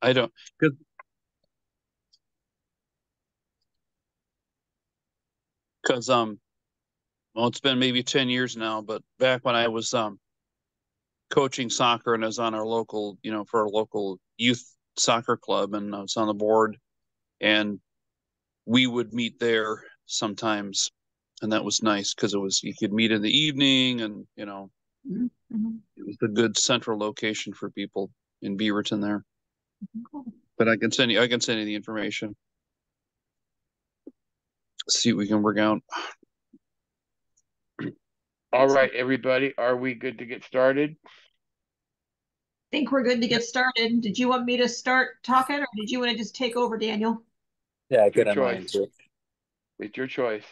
I don't, because well, it's been maybe 10 years now, but back when I was coaching soccer and I was on our local, for our local youth soccer club, and I was on the board, and we would meet there sometimes, and that was nice because it was you could meet in the evening, and Mhm. it was a good central location for people in Beaverton there. Cool. But I can send you the information. See what we can work out. All right, everybody, are we good to get started? Think we're good to get started. Did you want me to start talking, or did you want to just take over, Daniel? Yeah, It's your good on mine choice. too. It's your choice.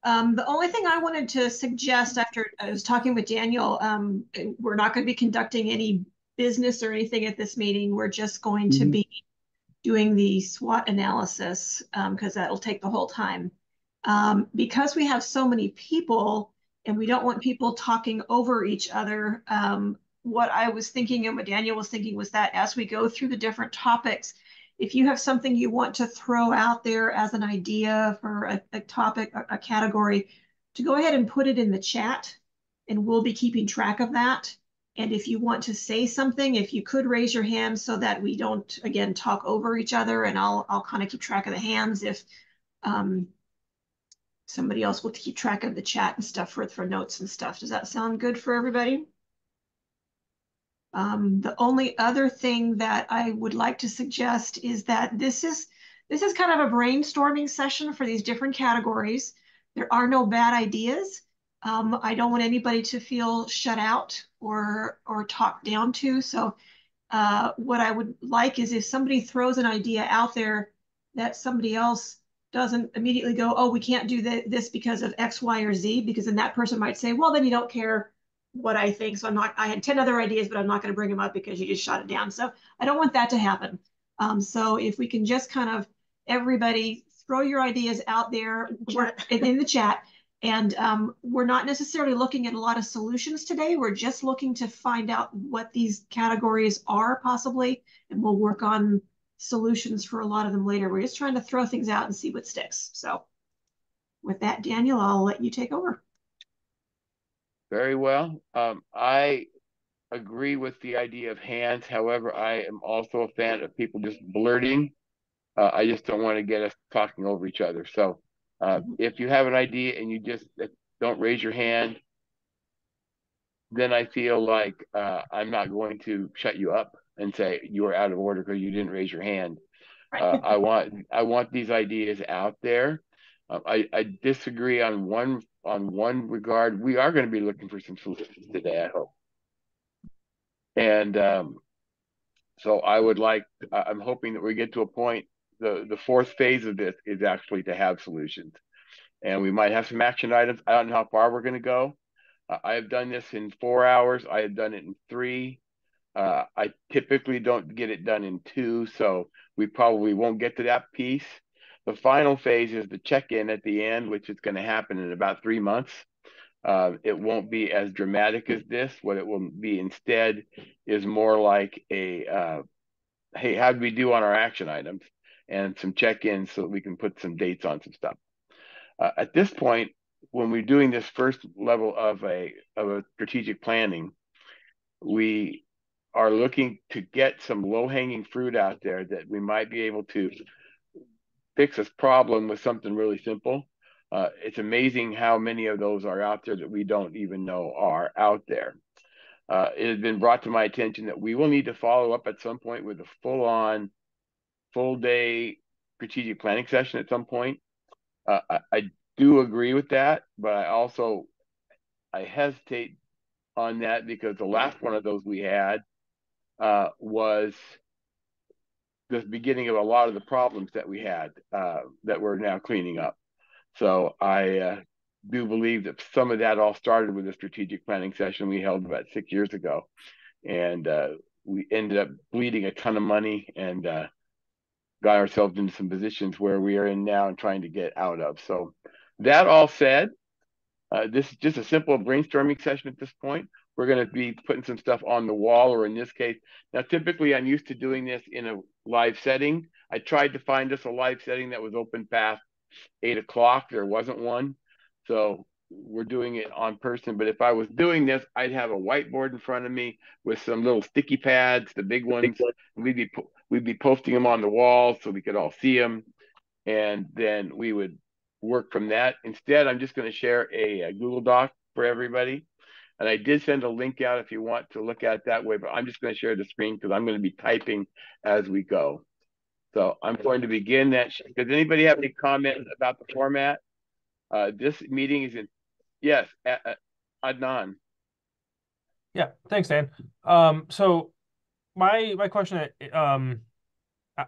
The only thing I wanted to suggest after I was talking with Daniel, we're not going to be conducting any business or anything at this meeting. We're just going to be doing the SWOT analysis because that'll take the whole time. Because we have so many people and we don't want people talking over each other, what I was thinking and what Daniel was thinking was that as we go through the different topics, if you have something you want to throw out there as an idea for a topic, a category, to go ahead and put it in the chat, and we'll be keeping track of that. And if you want to say something, if you could raise your hand so that we don't, again, talk over each other, and I'll kind of keep track of the hands if somebody else will keep track of the chat and stuff for notes and stuff. Does that sound good for everybody? The only other thing that I would like to suggest is that this is kind of a brainstorming session for these different categories. There are no bad ideas. I don't want anybody to feel shut out or talked down to. So what I would like is if somebody throws an idea out there that somebody else doesn't immediately go, oh, we can't do this because of X, Y, or Z, because then that person might say, well, then you don't care what I think. So I had 10 other ideas, but I'm not going to bring them up because you just shot it down. So I don't want that to happen. So if we can just kind of everybody throw your ideas out there in the chat. And we're not necessarily looking at a lot of solutions today. We're just looking to find out what these categories are possibly, and we'll work on solutions for a lot of them later. We're just trying to throw things out and see what sticks. So with that, Daniel, I'll let you take over. Very well. I agree with the idea of hands. However, I am also a fan of people just blurting. I just don't want to get us talking over each other. So if you have an idea and you just don't raise your hand, then I feel like I'm not going to shut you up and say you are out of order because you didn't raise your hand. I want these ideas out there. I disagree on one regard. We are going to be looking for some solutions today, I hope. And so I'm hoping that we get to a point. The fourth phase of this is actually to have solutions, and we might have some action items. I don't know how far we're going to go. I have done this in 4 hours. I have done it in 3. I typically don't get it done in 2, so we probably won't get to that piece. The final phase is the check-in at the end, which is going to happen in about 3 months. It won't be as dramatic as this. What it will be instead is more like a, hey, how did we do on our action items? And some check-ins so that we can put some dates on some stuff. At this point, when we're doing this first level of a strategic planning, we are looking to get some low-hanging fruit out there that we might be able to fix this problem with something really simple. It's amazing how many of those are out there that we don't even know are out there. It has been brought to my attention that we will need to follow up at some point with a full-on, full-day strategic planning session at some point. I do agree with that, but I hesitate on that because the last one of those we had was the beginning of a lot of the problems that we had that we're now cleaning up. So I do believe that some of that all started with a strategic planning session we held about 6 years ago. And we ended up bleeding a ton of money and got ourselves into some positions where we are in now and trying to get out of. So that all said, This is just a simple brainstorming session at this point. We're going to be putting some stuff on the wall, or in this case, now typically I'm used to doing this in a live setting. I tried to find us a live setting that was open past 8 o'clock. There wasn't one. So we're doing it on person. But if I was doing this, I'd have a whiteboard in front of me with some little sticky pads, the big ones. We'd be posting them on the wall so we could all see them. And then we would work from that. Instead, I'm just going to share a Google Doc for everybody. And I did send a link out if you want to look at it that way, but I'm just going to share the screen because I'm going to be typing as we go. So I'm going to begin that. Does anybody have any comments about the format? This meeting is in, yes, Adnan. Yeah, thanks, Dan. So my question,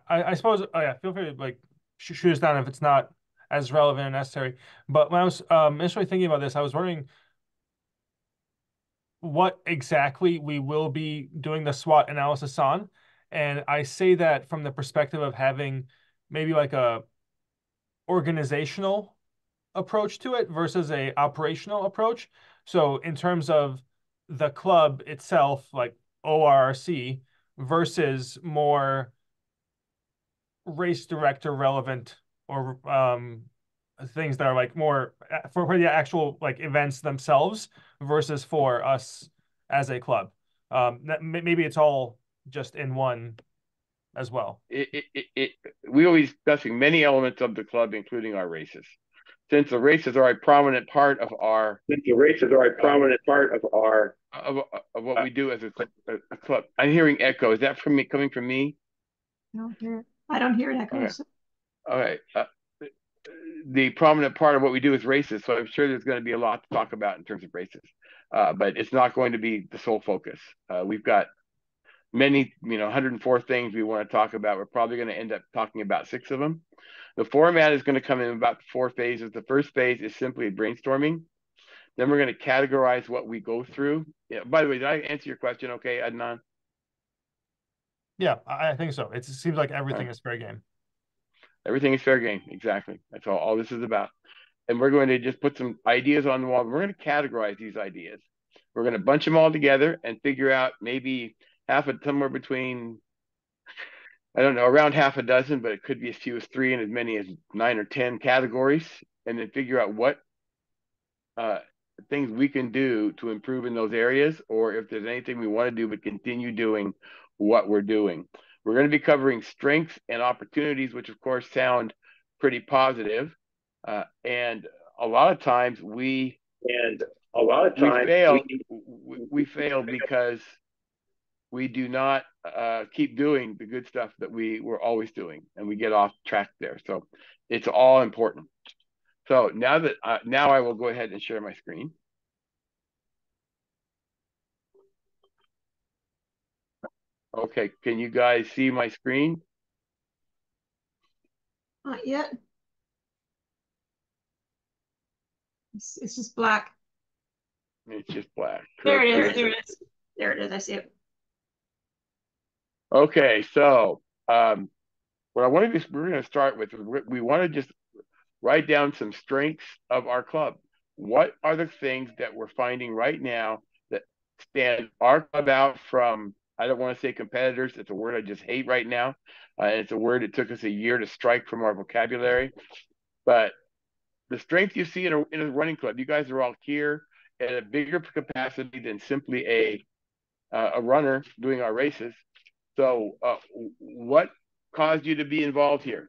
I suppose, oh yeah, feel free to like shoot us down if it's not as relevant and necessary. But when I was initially thinking about this, I was wondering what exactly we will be doing the SWOT analysis on. And I say that from the perspective of having maybe like a organizational approach to it versus a operational approach. So in terms of the club itself, like ORRC, versus more race director relevant or things that are like more for the actual like events themselves versus for us as a club. Maybe it's all just in one as well. We will be discussing many elements of the club, including our races. Since the races are a prominent part of our of what we do as a club. I'm hearing echo. Is that from me, coming from me? I don't hear an echo. Okay. All right. The prominent part of what we do is races, so I'm sure there's going to be a lot to talk about in terms of races, but it's not going to be the sole focus. We've got many, 104 things we want to talk about. We're probably going to end up talking about 6 of them. The format is going to come in about 4 phases. The first phase is simply brainstorming. Then we're going to categorize what we go through. Yeah, by the way, did I answer your question okay, Adnan? Yeah, I think so. It seems like everything is fair game. Everything is fair game. Exactly. That's all this is about. And we're going to just put some ideas on the wall. We're going to categorize these ideas. We're going to bunch them all together and figure out maybe somewhere between, I don't know, around half a dozen, but it could be as few as 3 and as many as 9 or 10 categories, and then figure out what things we can do to improve in those areas, or if there's anything we want to do but continue doing what we're doing. We're going to be covering strengths and opportunities, which of course sound pretty positive. And a lot of times we fail because we do not keep doing the good stuff that we were always doing, and we get off track there. So it's all important. So now I will go ahead and share my screen. Okay, can you guys see my screen? Not yet. It's just black. It's just black. There it is. There it is. There it is. I see it. Okay, so what we're going to start with, we want to just write down some strengths of our club. What are the things that we're finding right now that stand our club out from, I don't want to say competitors, it's a word I just hate right now. It's a word it took us a year to strike from our vocabulary. But the strength you see in a running club, you guys are all here at a bigger capacity than simply a runner doing our races. So what caused you to be involved here?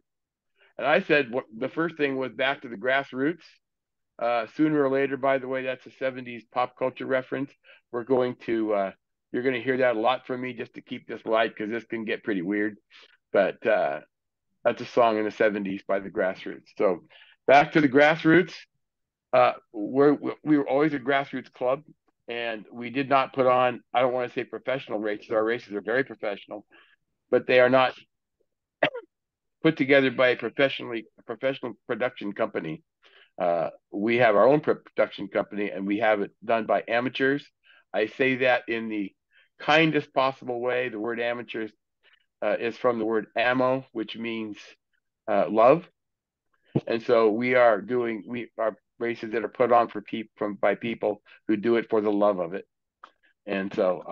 And I said the first thing was back to the grassroots. Sooner or later, by the way, that's a 70s pop culture reference. You're going to hear that a lot from me just to keep this light, because this can get pretty weird. But that's a song in the 70s by the Grassroots. So back to the grassroots. We were always a grassroots club, and we did not put on, I don't want to say professional races. Our races are very professional, but they are not put together by a professional production company. We have our own production company, and we have it done by amateurs. I say that in the kindest possible way. The word amateurs is from the word ammo, which means love. And so our races that are put on for by people who do it for the love of it. And so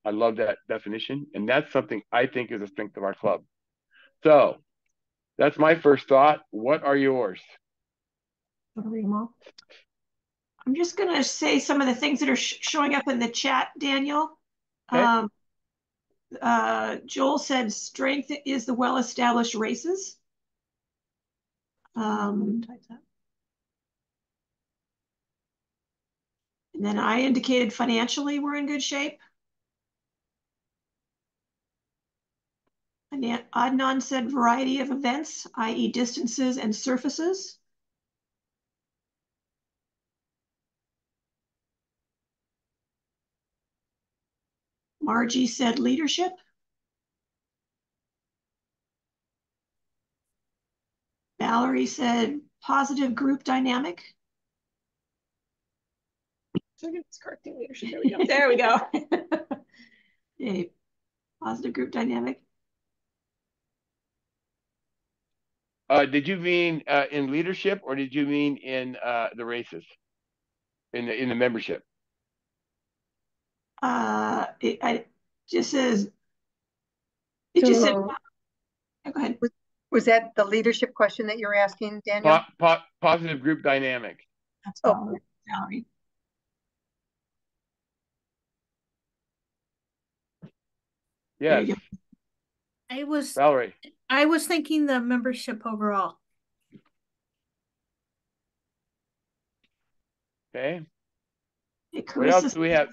I love that definition, and that's something I think is a strength of our club. So that's my first thought. What are yours? I'm just going to say some of the things that are showing up in the chat, Daniel. Okay. Joel said strength is the well-established races. And then I indicated financially we're in good shape. And Adnan said variety of events, i.e. distances and surfaces. Margie said leadership. Valerie said positive group dynamic. It's correcting leadership. There we go. There we go. Okay. Positive group dynamic. Did you mean in leadership, or did you mean in the races, in the membership? It just says. It just said. Go ahead. Was that the leadership question that you're asking, Daniel? Positive group dynamic. That's Valerie. Yes. Valerie. I was thinking the membership overall. Okay. Hey, What else do we have?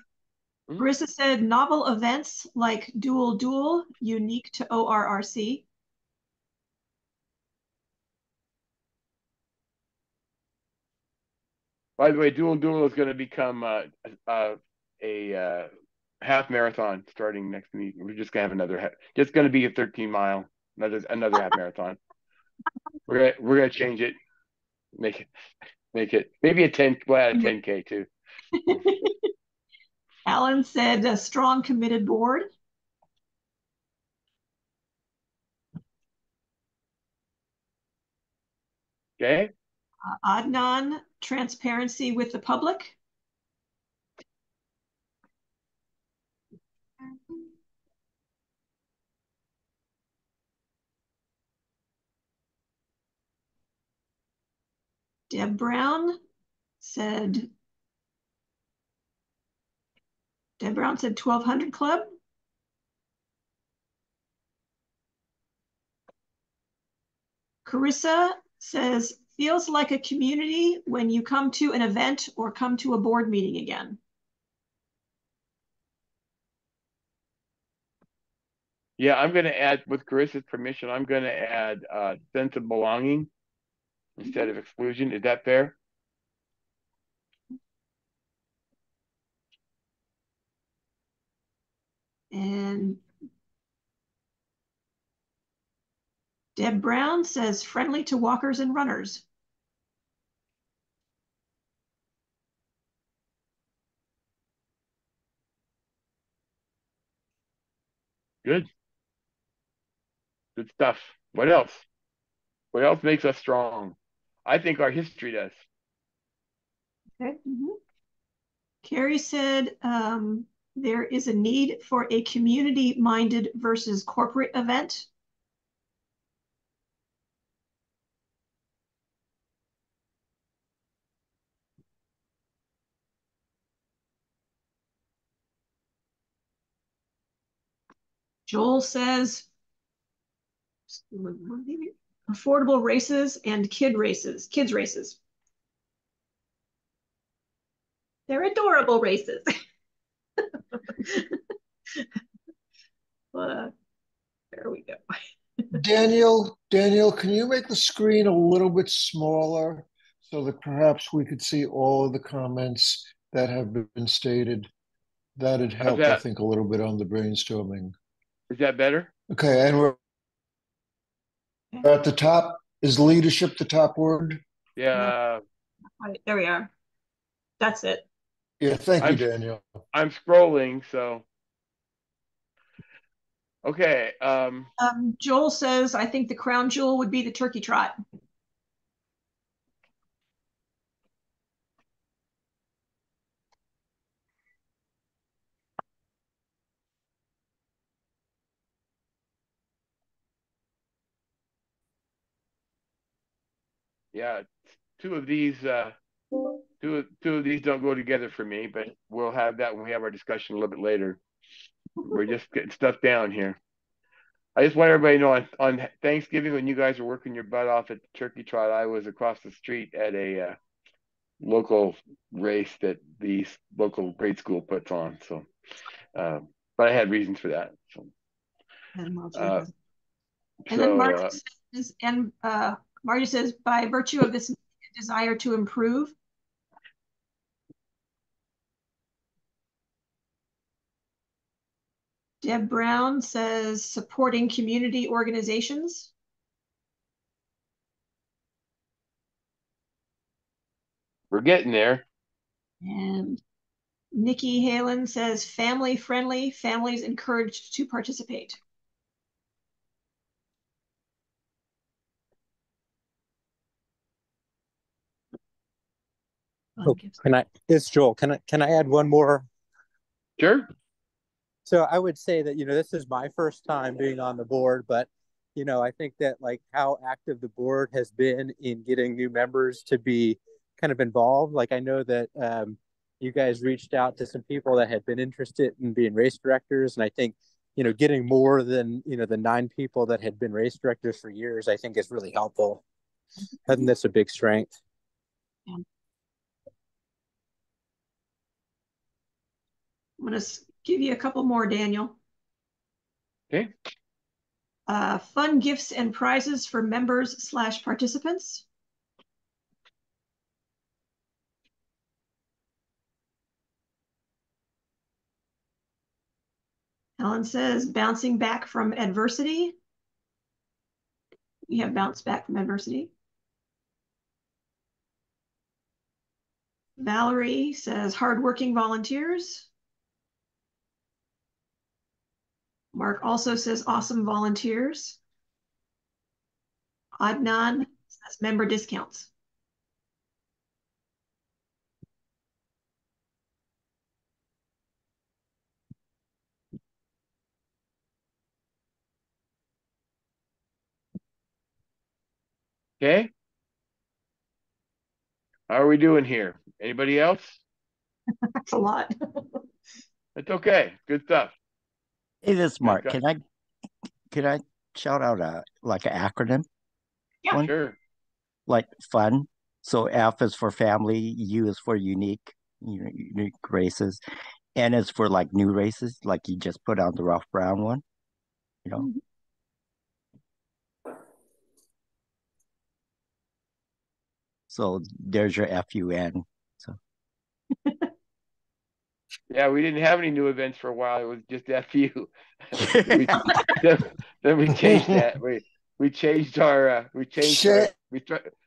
Carissa said novel events like dual, unique to ORRC. By the way, dual is going to become a half marathon starting next week. We're just gonna have just going to be a 13-mile, another half marathon. We're gonna change it, make it maybe a 10. We'll add a 10K too. Alan said a strong, committed board. Okay. Adnan, transparency with the public. Deb Brown said 1200 Club. Carissa says feels like a community when you come to an event or come to a board meeting again. Yeah, I'm going to add, with Carissa's permission, I'm going to add sense of belonging instead of exclusion. Is that fair? And Deb Brown says friendly to walkers and runners. Good. Good stuff. What else? What else makes us strong? I think our history does. Okay. Carrie said there is a need for a community-minded versus corporate event. Joel says affordable races and kids races. They're adorable races. There we go. Daniel, can you make the screen a little bit smaller so that perhaps we could see all of the comments that have been stated? That'd help, I think, a little bit on the brainstorming. Is that better? Okay, and we're at the top. Is leadership the top word? Yeah. Right, there we are. That's it. Yeah, thank you, Daniel. I'm scrolling, so. Okay. Joel says, I think the crown jewel would be the turkey trot. yeah, two of these don't go together for me, but we'll have that when we have our discussion a little bit later. We're just getting stuff down here. I just want everybody to know on Thanksgiving when you guys are working your butt off at the turkey trot, I was across the street at a local race that the local grade school puts on. So, but I had reasons for that. So, And so Margie says, by virtue of this desire to improve. Deb Brown says supporting community organizations. we're getting there. And Nikki Halen says family friendly, families encouraged to participate. Oh, it's Joel. Can I add one more? Sure. So I would say that, this is my first time being on the board, but, I think that like how active the board has been in getting new members to be kind of involved. Like I know that you guys reached out to some people that had been interested in being race directors. And I think, getting more than, the 9 people that had been race directors for years, I think is really helpful. I think that's a big strength. Yeah. I'm going to give you a couple more, Daniel. Okay. Fun gifts and prizes for members/participants. Helen says bouncing back from adversity. We have bounced back from adversity. Valerie says hardworking volunteers. Mark also says awesome volunteers. Adnan says member discounts. Okay. How are we doing here? Anybody else? That's a lot. That's okay. Good stuff. Hey, this is Mark. Can I shout out an acronym? Yeah, one? Sure. Like fun. So F is for family, U is for unique races, N is for like new races, like you just put on the Ralph Brown one, you know. Mm-hmm. So there's your FUN. So Yeah, we didn't have any new events for a while. It was just FU. then we changed that. We changed our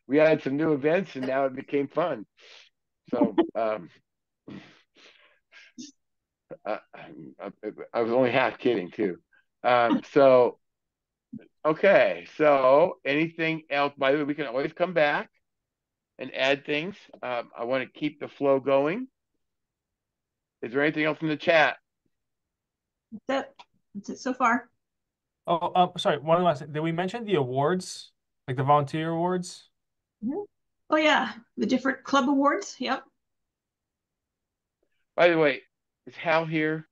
we added some new events and now it became fun. So I was only half kidding too. So okay, so anything else? By the way, we can always come back and add things. I want to keep the flow going. Is there anything else in the chat? That's it so far. Oh, sorry. One last thing. Did we mention the awards, like the volunteer awards? Mm-hmm. Oh yeah, the different club awards. Yep. By the way, is Hal here?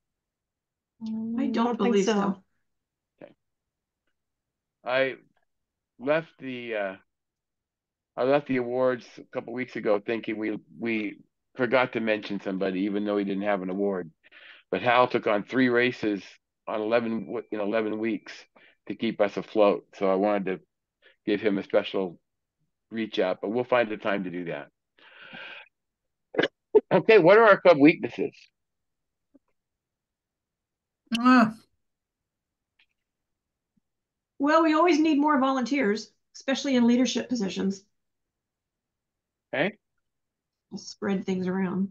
I don't believe so. Okay. I left the awards a couple weeks ago thinking we forgot to mention somebody, even though he didn't have an award. But Hal took on 3 races on 11 weeks to keep us afloat. So I wanted to give him a special reach out, but we'll find the time to do that. Okay, what are our club weaknesses? Well, we always need more volunteers, especially in leadership positions. Okay. We'll spread things around.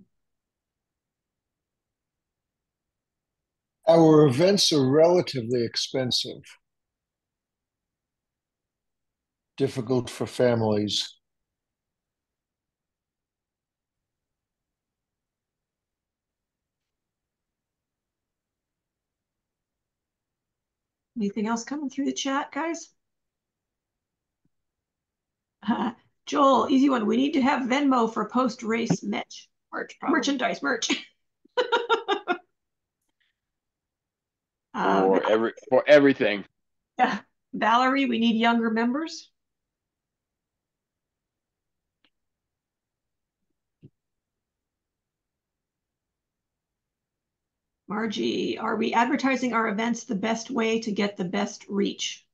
Our events are relatively expensive. Difficult for families. Anything else coming through the chat, guys? Joel, easy one. We need to have Venmo for post-race merch. Merchandise. For everything. Yeah. Valerie, we need younger members. Margie, are we advertising our events the best way to get the best reach?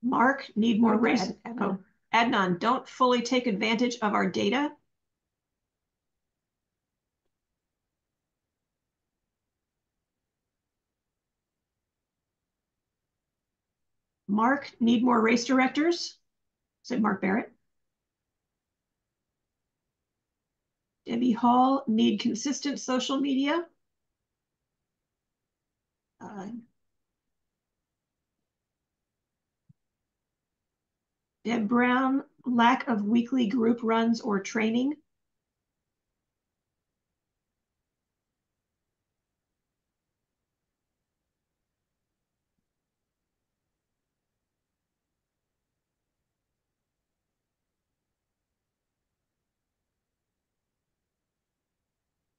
Mark, need more race. Adnan, don't fully take advantage of our data. Mark, need more race directors. Said Mark Barrett. Debbie Hall, need consistent social media. Deb Brown, lack of weekly group runs or training.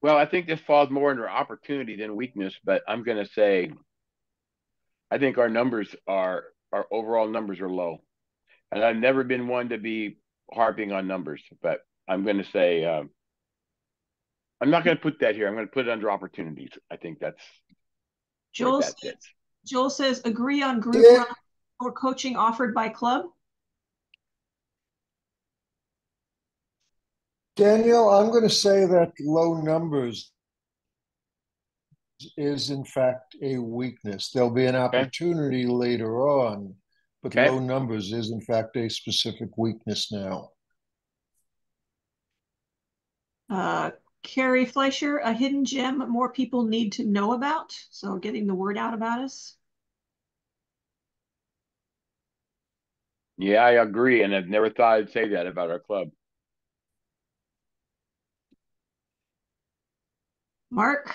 Well, I think this falls more under opportunity than weakness, but I'm going to say I think our overall numbers are low. And I've never been one to be harping on numbers, but I'm going to say I'm not going to put that here. I'm going to put it under opportunities. I think that's Joel where that says, fits. Joel says, agree on group run or coaching offered by club. Daniel, I'm going to say that low numbers is in fact a weakness. There'll be an opportunity later on, but low numbers is in fact a specific weakness now. Carrie Fleischer, a hidden gem more people need to know about. So getting the word out about us. Yeah, I agree. And I've never thought I'd say that about our club. Mark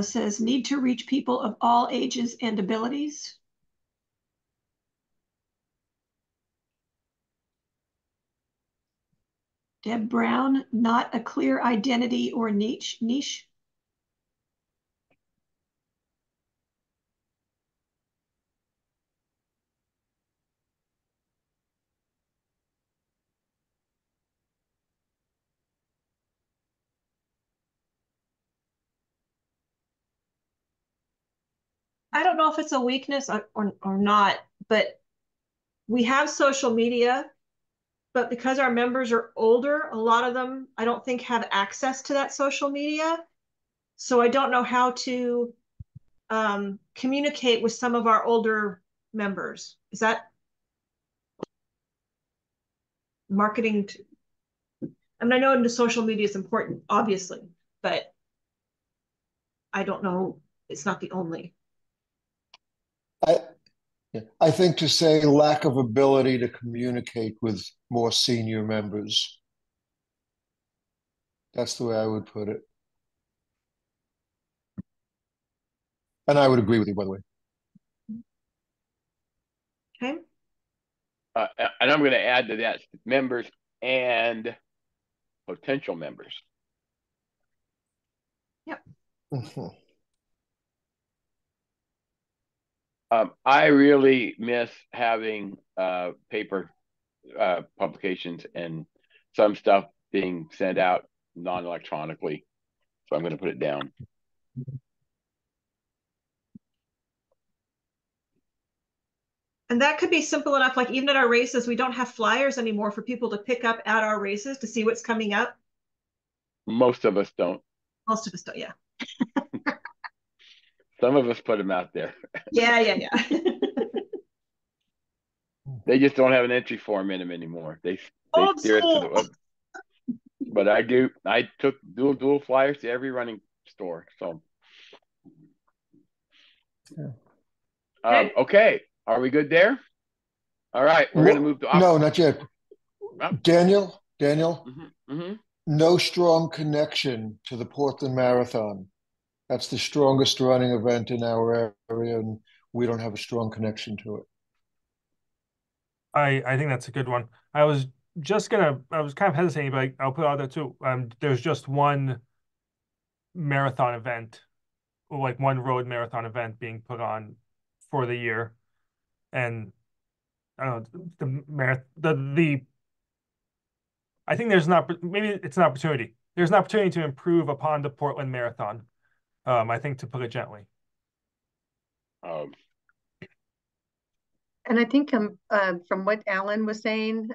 says, need to reach people of all ages and abilities. Deb Brown, not a clear identity or niche. I don't know if it's a weakness or not, but we have social media, but because our members are older, a lot of them, I don't think have access to that social media. So I don't know how to communicate with some of our older members. Is that marketing? I mean, I know the social media is important, obviously, but I don't know. It's not the only. I think to say lack of ability to communicate with more senior members. That's the way I would put it. And I would agree with you, by the way. Okay. And I'm going to add to that members and potential members. Yep. I really miss having paper publications and some stuff being sent out non-electronically. So I'm going to put it down. And that could be simple enough, like even at our races, we don't have flyers anymore for people to pick up at our races to see what's coming up. Most of us don't. Most of us don't, yeah. Some of us put them out there. Yeah. They just don't have an entry form in them anymore. They steer us to the web. But I do. I took dual flyers to every running store. So, okay. Are we good there? All right. We're going to move to no, not yet. Oh. Daniel. Mm-hmm. No strong connection to the Portland Marathon. That's the strongest running event in our area, and we don't have a strong connection to it. I think that's a good one. I was kind of hesitating, but I'll put it out there too. There's just one marathon event, like one road marathon event being put on for the year. And I don't know, I think maybe it's an opportunity. There's an opportunity to improve upon the Portland Marathon. I think, to put it gently. And I think from what Alan was saying,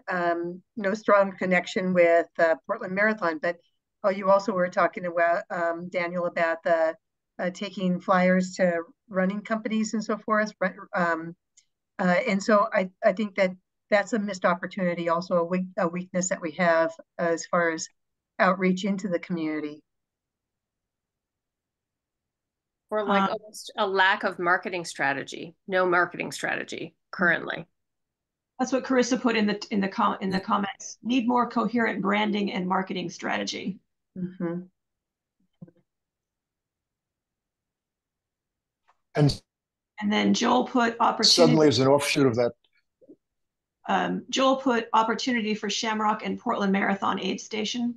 no strong connection with Portland Marathon, but you also were talking about, Daniel, about the taking flyers to running companies and so forth. And so I think that that's a missed opportunity, also a weakness that we have as far as outreach into the community. Or like almost a lack of marketing strategy, no marketing strategy currently. That's what Carissa put in the comments. Need more coherent branding and marketing strategy. Mm-hmm. And then Joel put opportunity. Suddenly, as an offshoot of that, Joel put opportunity for Shamrock and Portland Marathon aid station.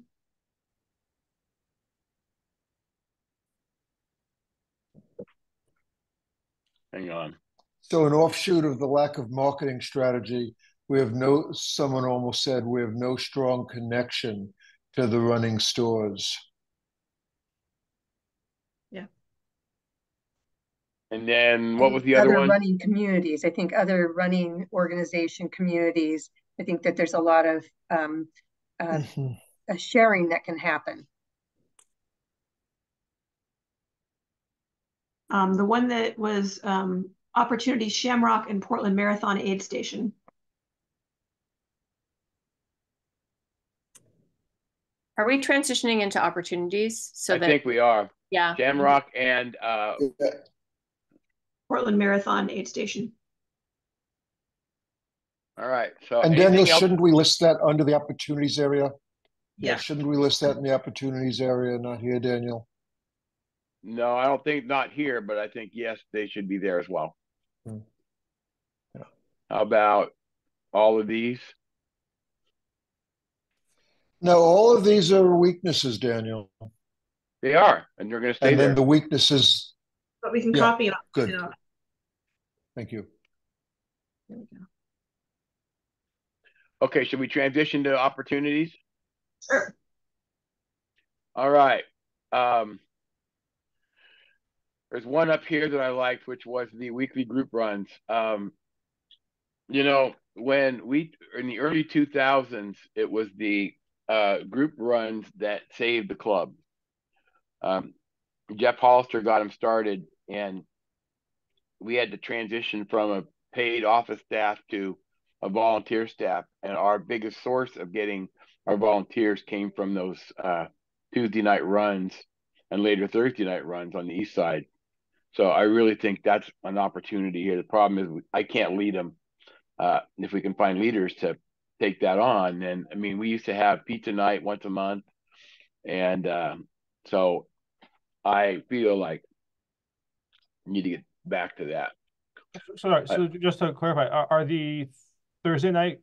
Hang on. So an offshoot of the lack of marketing strategy, someone almost said we have no strong connection to the running stores. Yeah. And then what was the other one? Running communities. I think other running organization communities. I think that there's a lot of sharing that can happen. The one that was opportunity Shamrock and Portland Marathon aid station. Are we transitioning into opportunities? I think we are. Yeah. Shamrock and Portland Marathon aid station. All right. So and Daniel, shouldn't we list that under the opportunities area? Yeah. Shouldn't we list that in the opportunities area, not here, Daniel? No, I don't think not here, but I think yes, they should be there as well. Yeah. How about all of these? No, all of these are weaknesses, Daniel. They are, and they're going to stay there. And then the weaknesses. But we can copy it. Good. Thank you. There we go. Okay, should we transition to opportunities? Sure. All right. There's one up here that I liked, which was the weekly group runs. You know, when in the early 2000s, it was the group runs that saved the club. Jeff Hollister got them started, and we had to transition from a paid office staff to a volunteer staff. And our biggest source of getting our volunteers came from those Tuesday night runs and later Thursday night runs on the east side. So I really think that's an opportunity here. The problem is I can't lead them. If we can find leaders to take that on, and I mean, we used to have pizza night once a month, and so I feel like we need to get back to that. Sorry, so just to clarify, are the Thursday night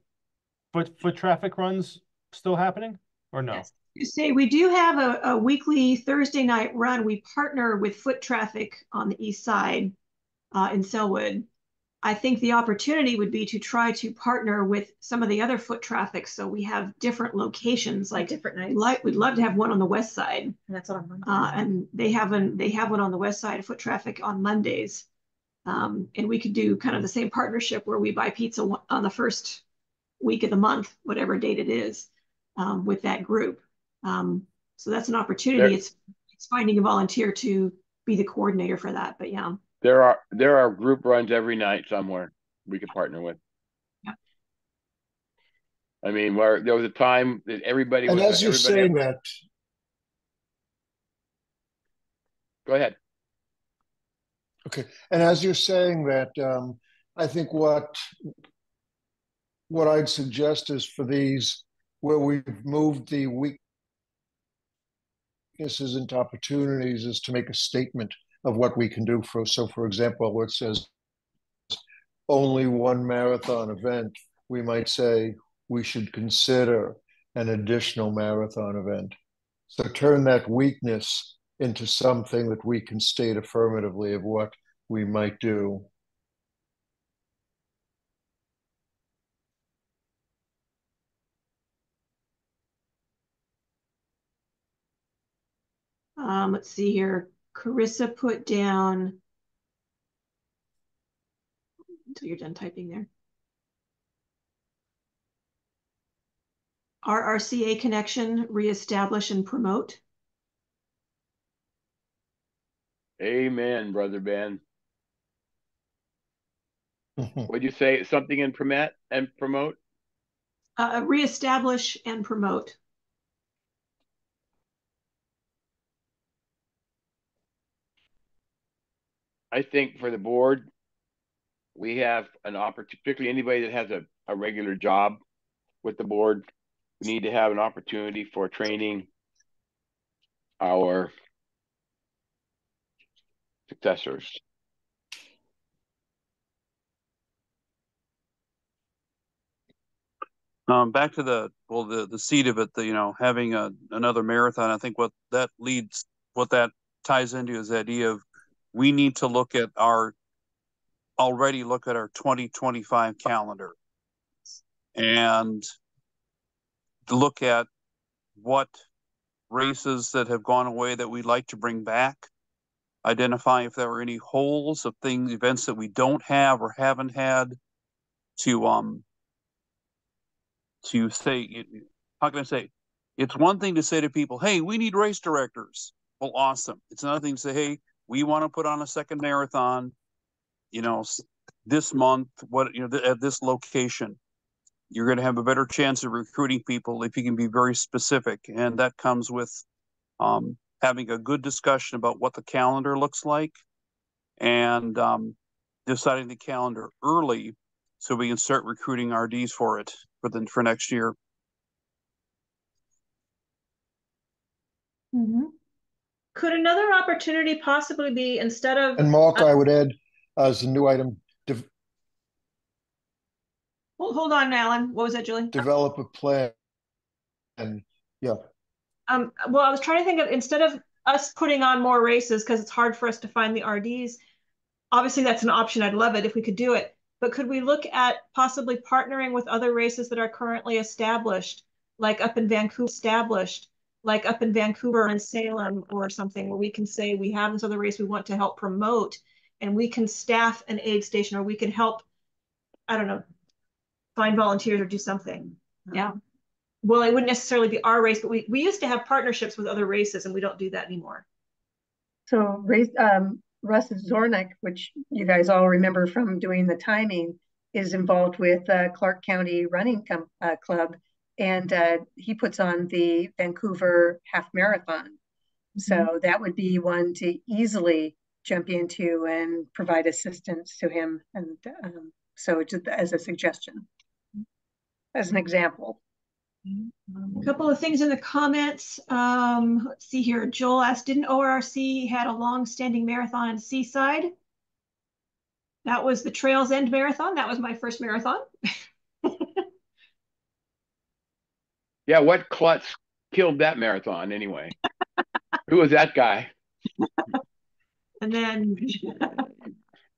foot traffic runs still happening, or no? Yes. You say we do have a weekly Thursday night run. We partner with Foot Traffic on the east side in Sellwood. I think the opportunity would be to try to partner with some of the other foot traffic, so we have different locations, like different nights. We'd love to have one on the west side. And that's on Monday. And they have one on the west side of Foot Traffic on Mondays. And we could do kind of the same partnership where we buy pizza on the first week of the month, whatever date it is, with that group. So that's an opportunity. It's finding a volunteer to be the coordinator for that. But yeah, there are group runs every night somewhere we could partner with. Yeah. I mean, where there was a time that everybody and was. As you're saying that, go ahead. Okay, and as you're saying that, I think what I'd suggest is for these where we've moved the weaknesses into opportunities is to make a statement of what we can do for. So, for example, it says only one marathon event, we might say we should consider an additional marathon event. So turn that weakness into something that we can state affirmatively of what we might do. Let's see here. Carissa put down, until you're done typing there. RRCA connection, reestablish and promote. Amen, brother Ben. Would you say something in promote and promote? Reestablish and promote. I think for the board, we have an opportunity, particularly anybody that has a regular job with the board, we need to have an opportunity for training our successors. Back to the seed of it, having another marathon. I think what that ties into is the idea of we need to look at our 2025 calendar and look at what races that have gone away that we'd like to bring back, identify if there are any holes of events that we don't have or haven't had, to say, how can I say, it's one thing to say to people, hey, we need race directors. Well, awesome. It's another thing to say, hey, we want to put on a second marathon, this month, at this location. You're going to have a better chance of recruiting people if you can be very specific. And that comes with having a good discussion about what the calendar looks like and deciding the calendar early so we can start recruiting RDs for it for next year. Mm-hmm. Could another opportunity possibly be, instead of... And Mark, I would add as a new item, hold on, Alan. What was that, Julie? develop a plan. And yeah. Well, I was trying to think of, instead of us putting on more races, because it's hard for us to find the RDs, obviously that's an option. I'd love it if we could do it. But could we look at possibly partnering with other races that are currently established, like up in Vancouver and Salem or something, where we can say we have this other race we want to help promote, and we can staff an aid station, or we can help, I don't know, find volunteers or do something. Yeah. Well, it wouldn't necessarily be our race, but we used to have partnerships with other races, and we don't do that anymore. So Russ Zornick, which you guys all remember from doing the timing, is involved with Clark County Running Club, and he puts on the Vancouver Half Marathon. Mm-hmm. So that would be one to easily jump into and provide assistance to him. And so just as a suggestion, as an example. A couple of things in the comments. Let's see here. Joel asked, didn't ORRC had a long-standing marathon in Seaside? That was the Trails End Marathon. That was my first marathon. Yeah, what klutz killed that marathon anyway? Who was that guy? And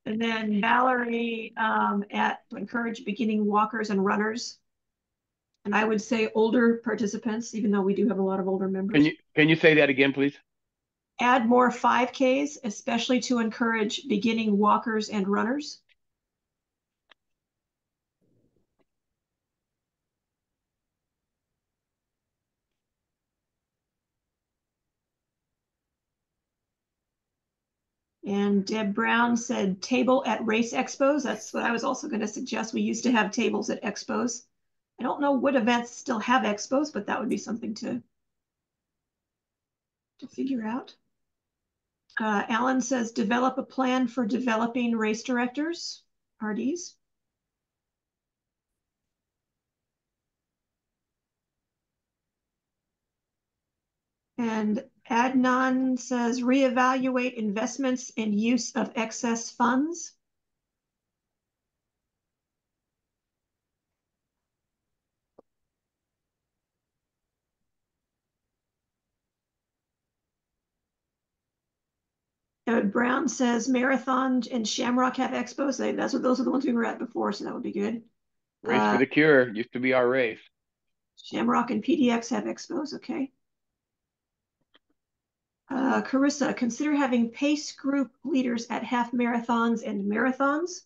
then Valerie to encourage beginning walkers and runners. And I would say older participants, even though we do have a lot of older members. Can you say that again, please? Add more 5Ks, especially to encourage beginning walkers and runners. And Deb Brown said table at race expos. That's what I was also going to suggest. We used to have tables at expos. I don't know what events still have expos, but that would be something to figure out. Alan says develop a plan for developing race directors, RDs. And Adnan says reevaluate investments and use of excess funds. Ed Brown says Marathon and Shamrock have expos. Those are the ones we were at before, so that would be good. Race for the Cure used to be our race. Shamrock and PDX have expos, okay. Carissa, consider having pace group leaders at half marathons and marathons.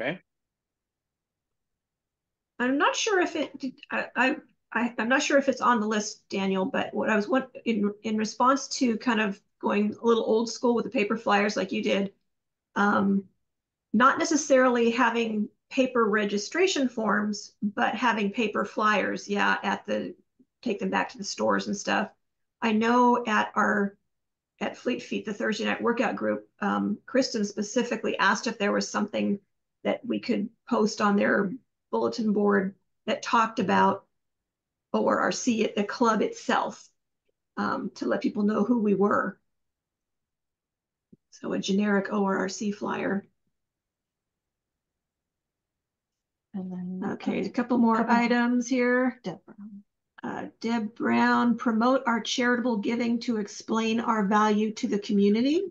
Okay. I'm not sure if I'm not sure if it's on the list, Daniel, but what I was in response to kind of going a little old school with the paper flyers like you did, not necessarily having paper registration forms, but having paper flyers, yeah, take them back to the stores and stuff. I know at Fleet Feet, the Thursday night workout group, Kristen specifically asked if there was something that we could post on their bulletin board that talked about ORRC at the club itself, to let people know who we were. So a generic ORRC flyer. And then, okay, a couple more items here. Deb Brown. Deb Brown, promote our charitable giving to explain our value to the community.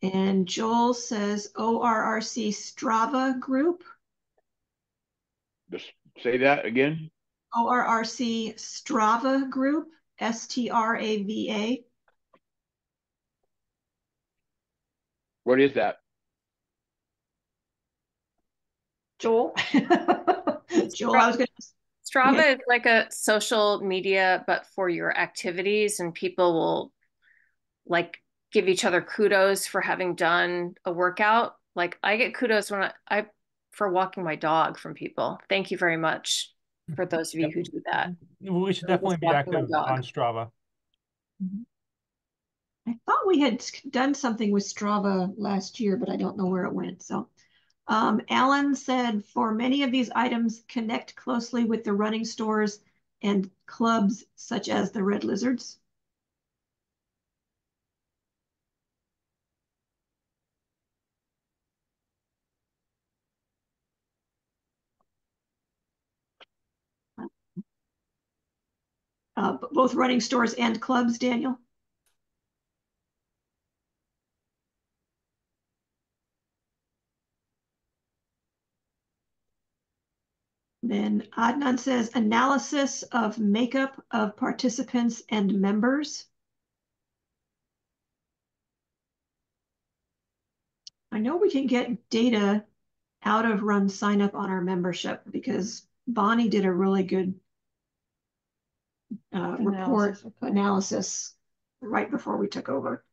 And Joel says ORRC Strava group. Just say that again. ORRC Strava group, STRAVA. What is that? Joel? Joel, I was going to. Strava is like a social media, but for your activities, and people will like give each other kudos for having done a workout. Like I get kudos when I for walking my dog from people. Thank you very much for those of you who do that. We should definitely be active on Strava. I thought we had done something with Strava last year, but I don't know where it went. So Alan said, for many of these items, connect closely with the running stores and clubs such as the Red Lizards. Both running stores and clubs, Daniel? Then Adnan says, analysis of makeup of participants and members. I know we can get data out of Run Sign Up on our membership because Bonnie did a really good analysis right before we took over.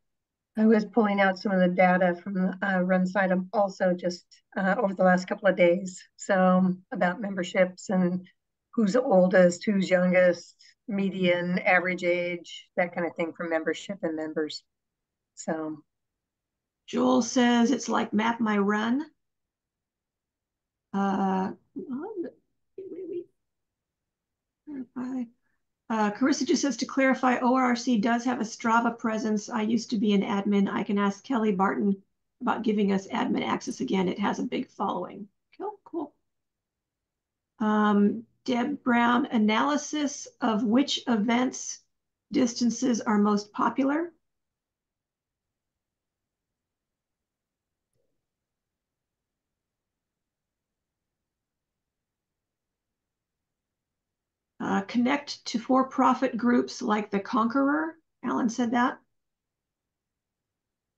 I was pulling out some of the data from Run Sign Up also just over the last couple of days. So about memberships and who's oldest, who's youngest, median, average age, that kind of thing for membership and members. So Joel says it's like Map My Run. Carissa just says, to clarify, ORRC does have a Strava presence. I used to be an admin. I can ask Kelly Barton about giving us admin access again. It has a big following. Cool. Deb Brown, analysis of which events distances are most popular. Connect to for-profit groups like the Conqueror. Alan said that.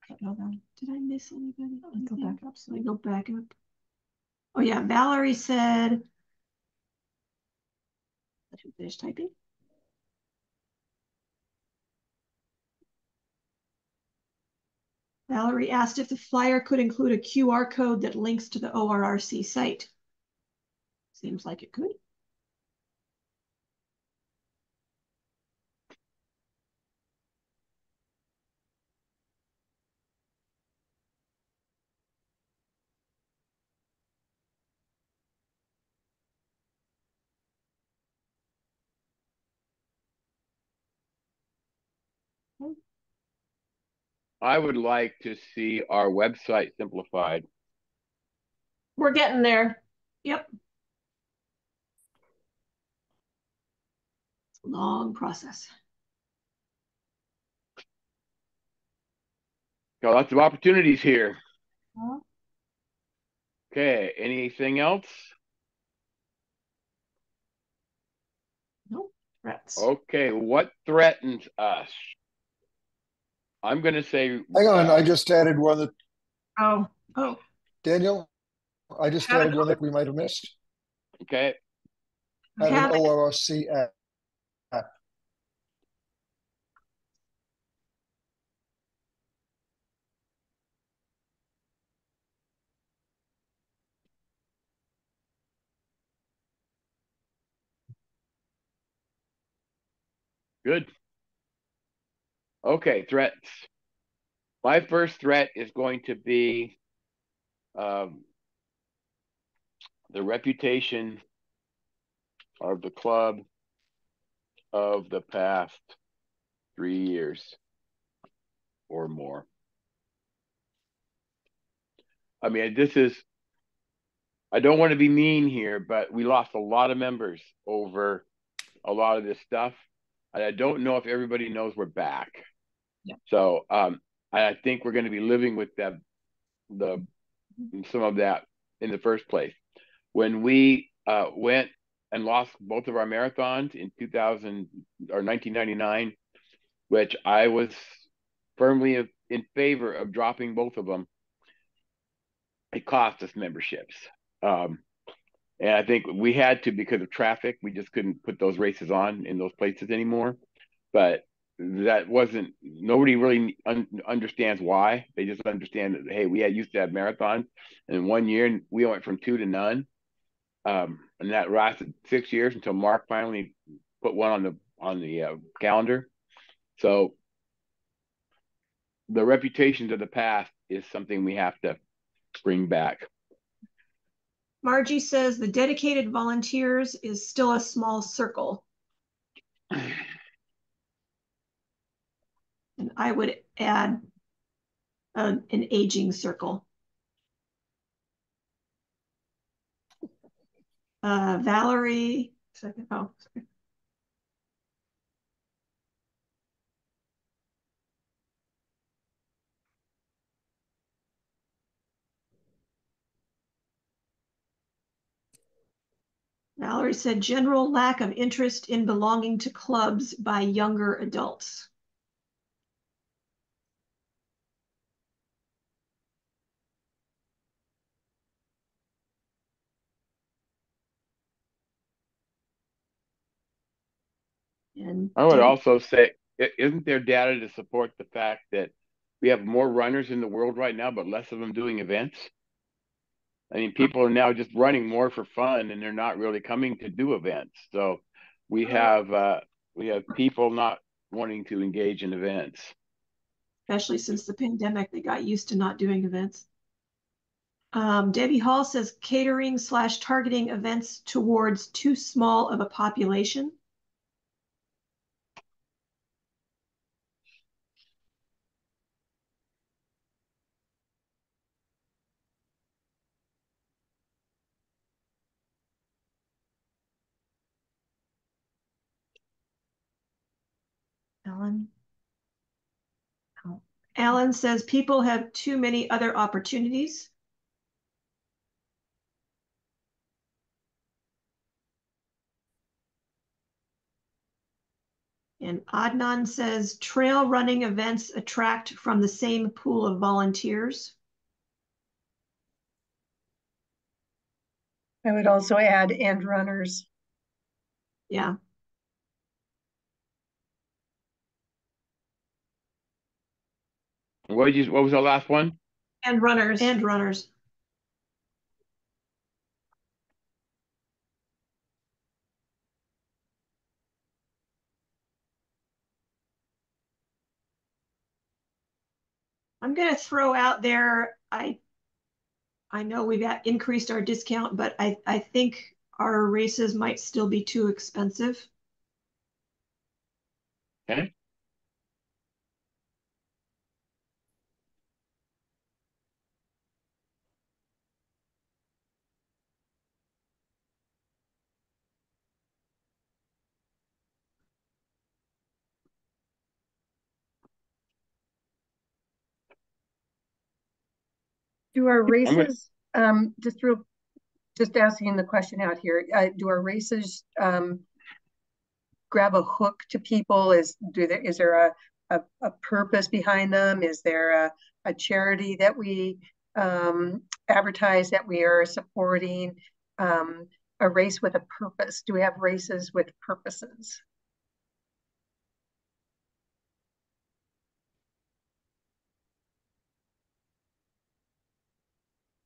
Did I miss anybody? Go back up. So I go back up. Oh yeah, Valerie said. Let me finish typing. Valerie asked if the flyer could include a QR code that links to the ORRC site. Seems like it could. I would like to see our website simplified. We're getting there. Yep. Long process. Got lots of opportunities here. Okay, anything else? Nope. Threats. Okay, what threatens us? I'm going to say. Hang on, I just added one that. Oh. Daniel, I just added one that we might have missed. Okay. Have an ORRC app. Good. Okay, threats. My first threat is going to be the reputation of the club of the past 3 years or more. I mean, I don't want to be mean here, but we lost a lot of members over a lot of this stuff. And I don't know if everybody knows we're back. Yeah. So I think we're going to be living with some of that in the first place. When we went and lost both of our marathons in 1999, which I was firmly in favor of dropping both of them, it cost us memberships. And I think we had to because of traffic. We just couldn't put those races on in those places anymore. But that wasn't, nobody really understands why. They just understand that, hey, we used to have marathons, and in 1 year we went from 2 to none. And that lasted 6 years until Mark finally put one on the calendar. So the reputations of the past is something we have to bring back. Margie says the dedicated volunteers is still a small circle. And I would add an aging circle. Valerie, second. Oh, sorry. Valerie said general lack of interest in belonging to clubs by younger adults. And I would also say, isn't there data to support the fact that we have more runners in the world right now, but less of them doing events? I mean, people are now just running more for fun, and they're not really coming to do events. So we have people not wanting to engage in events. Especially since the pandemic, they got used to not doing events. Debbie Hall says catering / targeting events towards too small of a population. Alan says people have too many other opportunities. And Adnan says trail running events attract from the same pool of volunteers. I would also add end runners. Yeah. What was the last one? And runners. And runners. I'm going to throw out there, I know we've increased our discount, but I think our races might still be too expensive. Okay. Do our I'm gonna, races, just asking the question out here, do our races grab a hook to people? Is there a purpose behind them? Is there a charity that we advertise that we are supporting? A race with a purpose. Do we have races with purposes?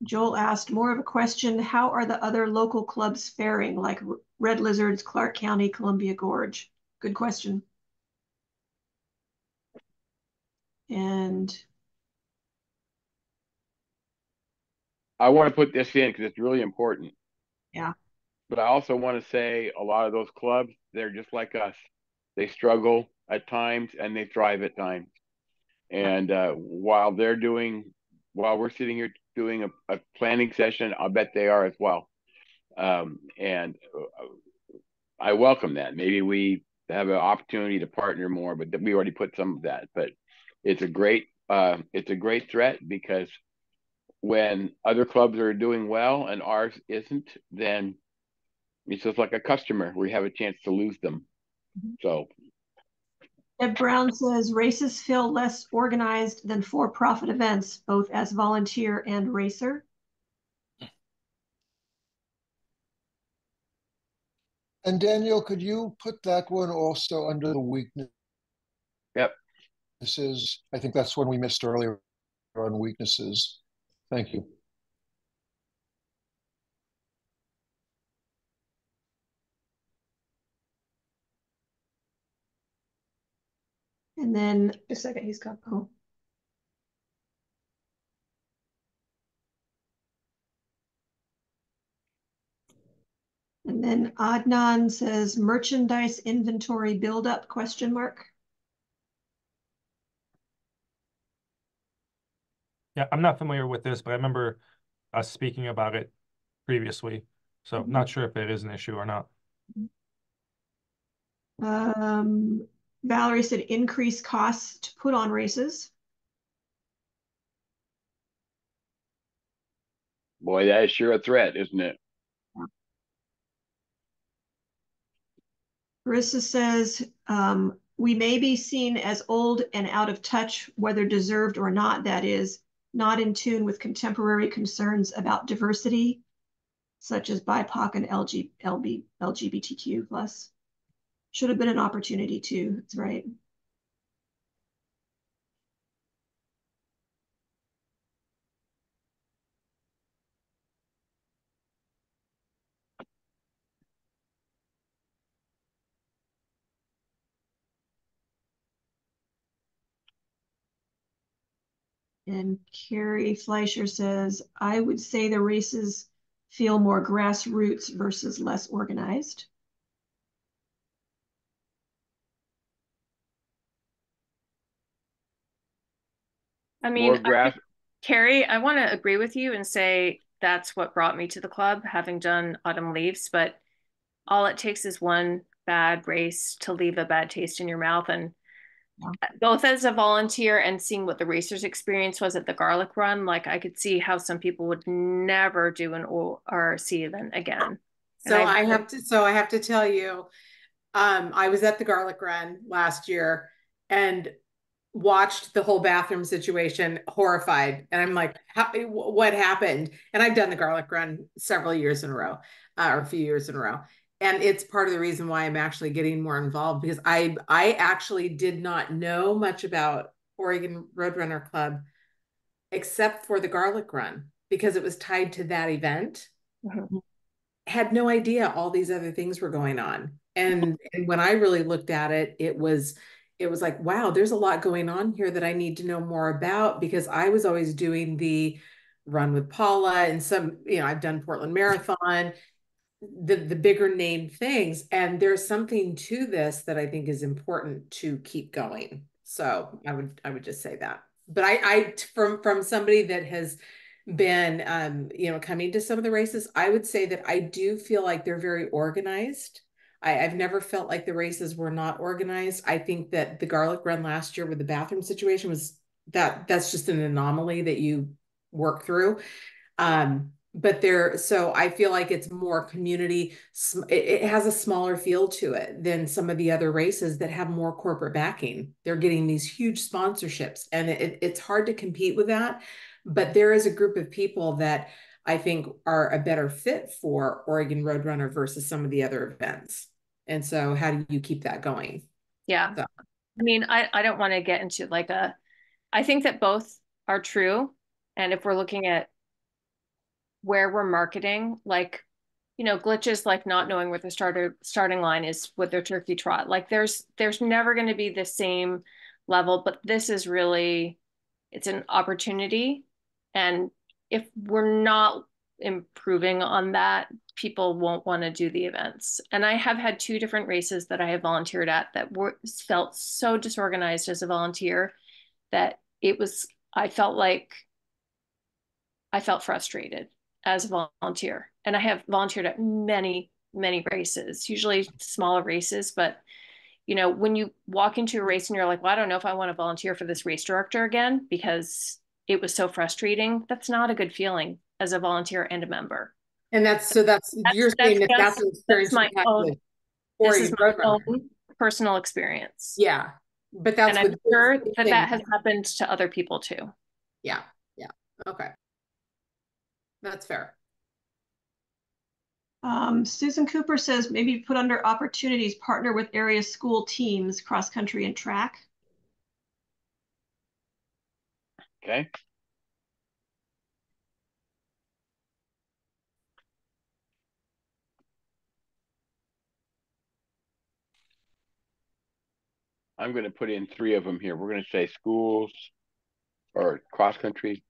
Joel asked more of a question. How are the other local clubs faring, like Red Lizards, Clark County, Columbia Gorge? Good question. And I want to put this in because it's really important. yeah. But I also want to say a lot of those clubs, they're just like us. They struggle at times and they thrive at times. And while we're sitting here doing a planning session, I'll bet they are as well. And I welcome that. Maybe we have an opportunity to partner more, but we already put some of that. But it's a great threat, because when other clubs are doing well and ours isn't, then it's just like a customer. We have a chance to lose them. So Ed Brown says races feel less organized than for-profit events, both as volunteer and racer. And Daniel, could you put that one also under the weaknesses? yep. I think that's one we missed earlier on weaknesses. Thank you. And then just a second, he's got, oh. And then Adnan says merchandise inventory buildup, question mark. Yeah, I'm not familiar with this, but I remember us speaking about it previously. So not sure if it is an issue or not. Valerie said increase costs to put on races. Boy, that is sure a threat, isn't it? Carissa says, we may be seen as old and out of touch, whether deserved or not, that is, not in tune with contemporary concerns about diversity, such as BIPOC and LGBTQ plus. Should have been an opportunity too, that's right. And Carrie Fleischer says, I would say the races feel more grassroots versus less organized. I mean, Carrie, I want to agree with you and say that's what brought me to the club, having done Autumn Leaves, but all it takes is one bad race to leave a bad taste in your mouth. And both as a volunteer and seeing what the racers' experience was at the Garlic Run, like I could see how some people would never do an ORRC event again. So I have to tell you, I was at the Garlic Run last year and watched the whole bathroom situation, horrified. And I'm like, what happened? And I've done the Garlic Run several years in a row, or a few years in a row. And it's part of the reason why I'm actually getting more involved, because I actually did not know much about Oregon Roadrunner Club except for the Garlic Run, because it was tied to that event. Had no idea all these other things were going on. And when I really looked at it, it was like, wow, there's a lot going on here that I need to know more about, because I was always doing the Run with Paula and some, I've done Portland Marathon, the bigger name things. And there's something to this that I think is important to keep going. So I would just say that. But I from somebody that has been coming to some of the races, I would say that I do feel like they're very organized. I've never felt like the races were not organized. I think that the Garlic Run last year with the bathroom situation was that's just an anomaly that you work through. So I feel like it's more community. It has a smaller feel to it than some of the other races that have more corporate backing. They're getting these huge sponsorships, and it's hard to compete with that. But there is a group of people that I think are a better fit for Oregon Roadrunner versus some of the other events. And so how do you keep that going? Yeah. So. I mean, I don't want to get into like I think that both are true. And if we're looking at where we're marketing, like, glitches like not knowing where the starting line is with their turkey trot. Like there's never going to be the same level, but this is really, it's an opportunity. And if we're not improving on that, people won't want to do the events. And I have had 2 different races that I have volunteered at that felt so disorganized as a volunteer that I felt frustrated as a volunteer. And I have volunteered at many, many races, usually smaller races. But, when you walk into a race and you're like, well, I don't know if I want to volunteer for this race director again because it was so frustrating. That's not a good feeling as a volunteer and a member. And you're saying that's an experience my own, this is my own personal experience. Yeah. But that's, and I'm sure that has happened to other people too. Yeah. Yeah. Okay. That's fair. Susan Cooper says maybe put under opportunities, partner with area school teams, cross country and track. Okay. I'm going to put in 3 of them here. We're going to say schools or cross country.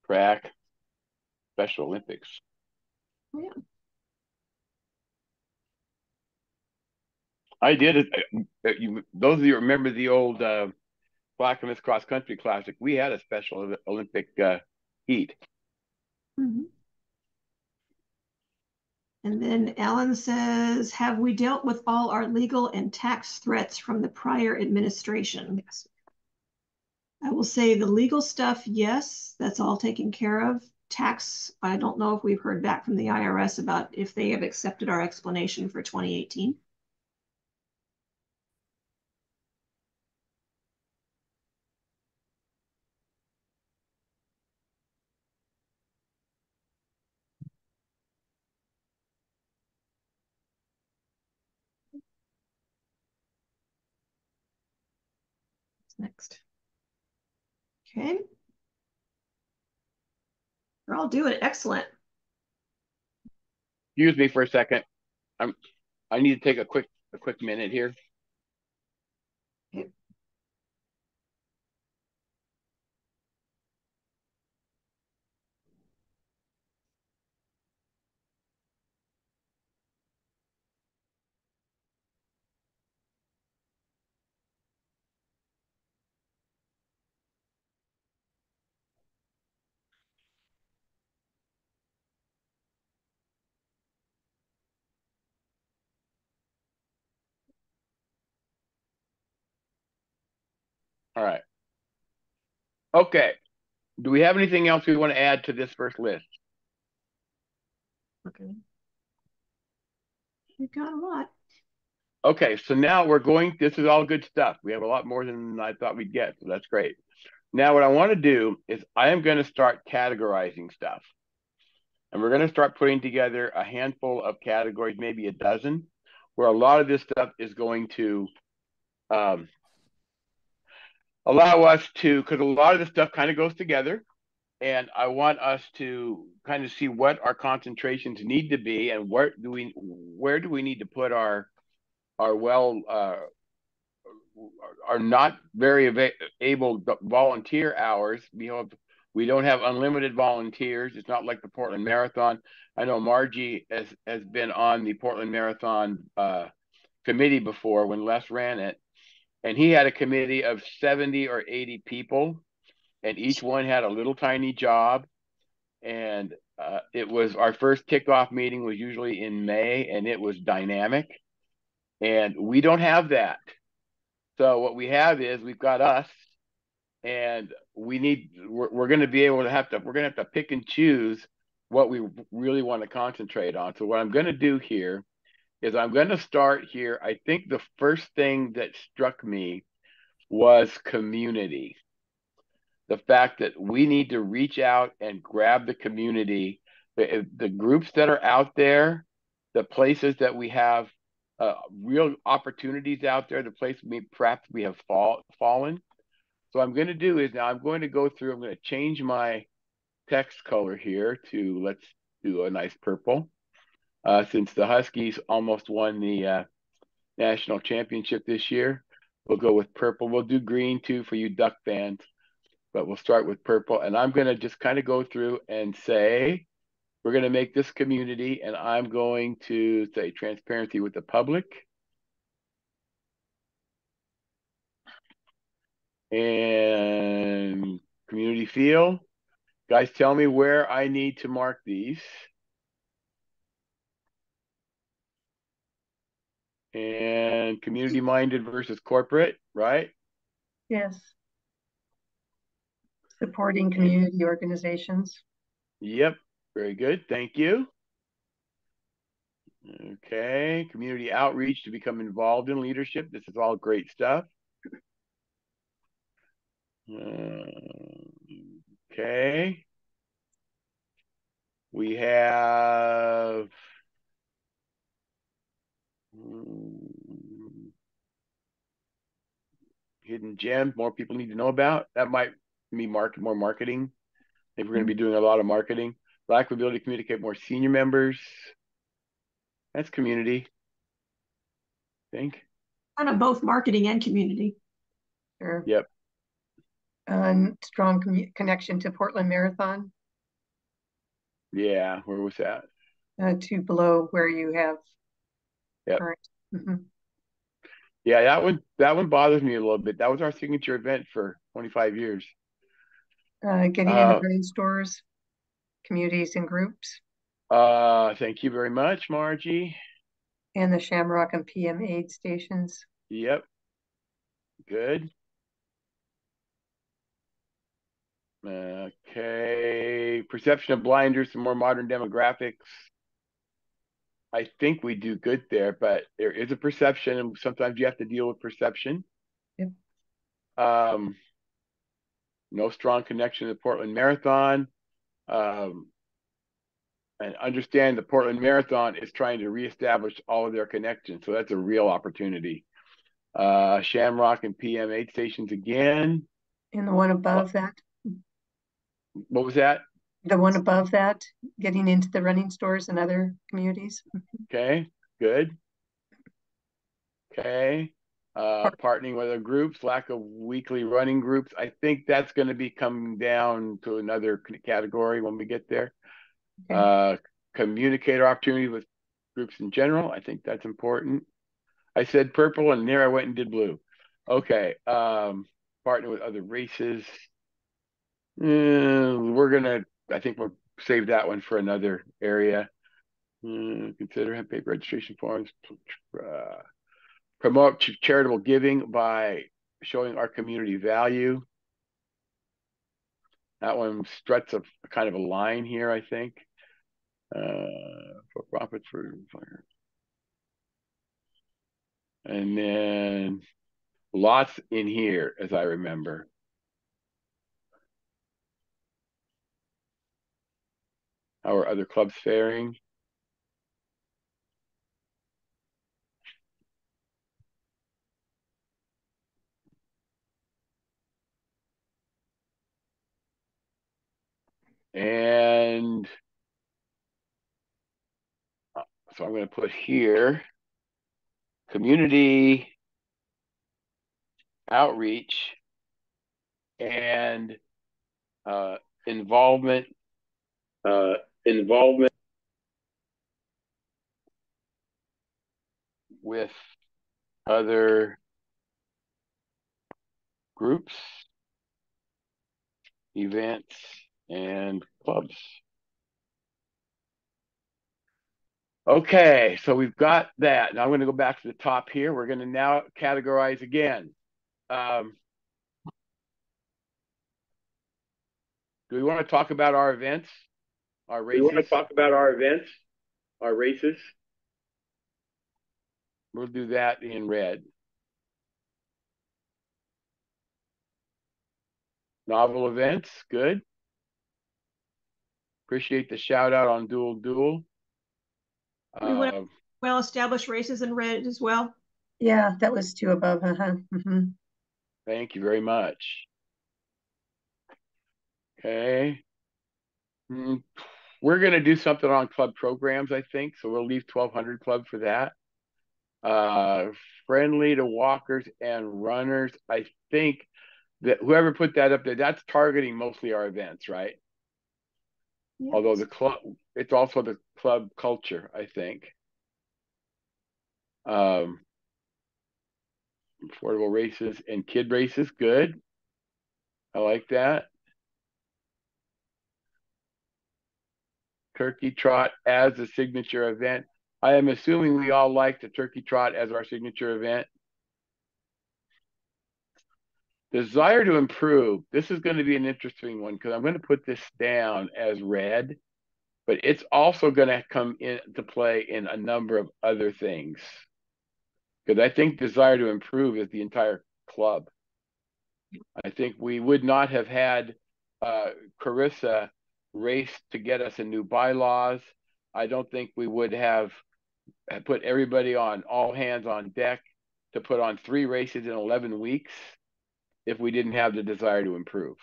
Track, Special Olympics. Oh, yeah. I did it. Those of you remember the old Clackamas Cross Country Classic? We had a Special Olympic heat. Mm-hmm. And then Alan says, have we dealt with all our legal and tax threats from the prior administration? Yes. I will say the legal stuff, yes, that's all taken care of. Tax, I don't know if we've heard back from the IRS about if they have accepted our explanation for 2018. Next. Okay. We're all doing excellent. Excuse me for a second. I need to take a quick minute here. Okay. All right. Okay. Do we have anything else we want to add to this first list? Okay. We've got a lot. Okay, so now this is all good stuff. We have a lot more than I thought we'd get, so that's great. Now what I want to do is I am going to start categorizing stuff. And we're going to start putting together a handful of categories, maybe a dozen, where a lot of this stuff is going to allow us to, because a lot of this stuff kind of goes together. And I want us to kind of see what our concentrations need to be and where do we need to put our are not very able volunteer hours. We don't have unlimited volunteers. It's not like the Portland Marathon. I know Margie has been on the Portland Marathon committee before when Les ran it, and he had a committee of 70 or 80 people, and each one had a little tiny job. And it was our first kickoff meeting was usually in May, and it was dynamic. And we don't have that. So what we have is we've got us, and we're going to be able to we're going to have to pick and choose what we really want to concentrate on. So what I'm going to do here is I'm going to start here. I think the first thing that struck me was community. The fact that we need to reach out and grab the community, the groups that are out there, the places that we have real opportunities out there, the place perhaps we have fallen. So what I'm going to do is now I'm going to go through, I'm going to change my text color here to, let's do a nice purple. Since the Huskies almost won the national championship this year, we'll go with purple. We'll do green too for you Duck fans, but we'll start with purple. And I'm going to just kind of go through and say, we're going to make this community, and I'm going to say transparency with the public. And community feel. Guys, tell me where I need to mark these. And community minded versus corporate, right? Yes. Supporting community organizations. Yep, very good. Thank you. Okay, community outreach to become involved in leadership. This is all great stuff. Okay. We have hidden gems, more people need to know about. That might be more marketing. If we're going to be doing a lot of marketing. Lack of ability to communicate more senior members. That's community, I think. Kind of both marketing and community. Sure. Yep. Strong connection to Portland Marathon. Yeah, where was that? Two below where you have yep. current. Mm-hmm. Yeah, that one bothers me a little bit. That was our signature event for 25 years. Getting into running stores, communities and groups. Thank you very much, Margie. And the Shamrock and PM aid stations. Yep. Good. Okay. Perception of blinders to more modern demographics. I think we do good there, but there is a perception, and sometimes you have to deal with perception. Yep. No strong connection to the Portland Marathon. And understand the Portland Marathon is trying to reestablish all of their connections. So that's a real opportunity. Shamrock and PM aid stations again. And the one above that. What was that? The one above that, getting into the running stores and other communities. Okay, good. Okay. Partnering with other groups, lack of weekly running groups. I think that's going to be coming down to another category when we get there. Okay. Communicator opportunity with groups in general. I think that's important. I said purple and there I went and did blue. Okay. Partner with other races. I think we'll save that one for another area. Consider hemp paper registration forms. Promote charitable giving by showing our community value. That one struts a kind of a line here, I think. For profits for fire. And then lots in here, as I remember. How are other clubs faring? And so I'm going to put here community outreach and involvement with other groups, events, and clubs. Okay, so we've got that. Now I'm going to go back to the top here. We're going to now categorize again. Do we want to talk about our events, our races? We want to talk about our events, our races. We'll do that in red. Novel events, good. Appreciate the shout out on dual. We want well-established races in red as well. Yeah, that was 2 above. Mm-hmm. Thank you very much. Okay. We're going to do something on club programs, I think. So we'll leave 1200 Club for that. Friendly to walkers and runners. I think that whoever put that up there, that's targeting mostly our events, right? Yes. Although the club, it's also the club culture, I think. Affordable races and kid races, good. I like that. Turkey Trot as a signature event. I am assuming we all like the Turkey Trot as our signature event. Desire to improve. This is going to be an interesting one because I'm going to put this down as red, but it's also going to come into play in a number of other things. Because I think desire to improve is the entire club. I think we would not have had Carissa race to get us a new bylaws. I don't think we would have put everybody on all hands on deck to put on 3 races in 11 weeks if we didn't have the desire to improve.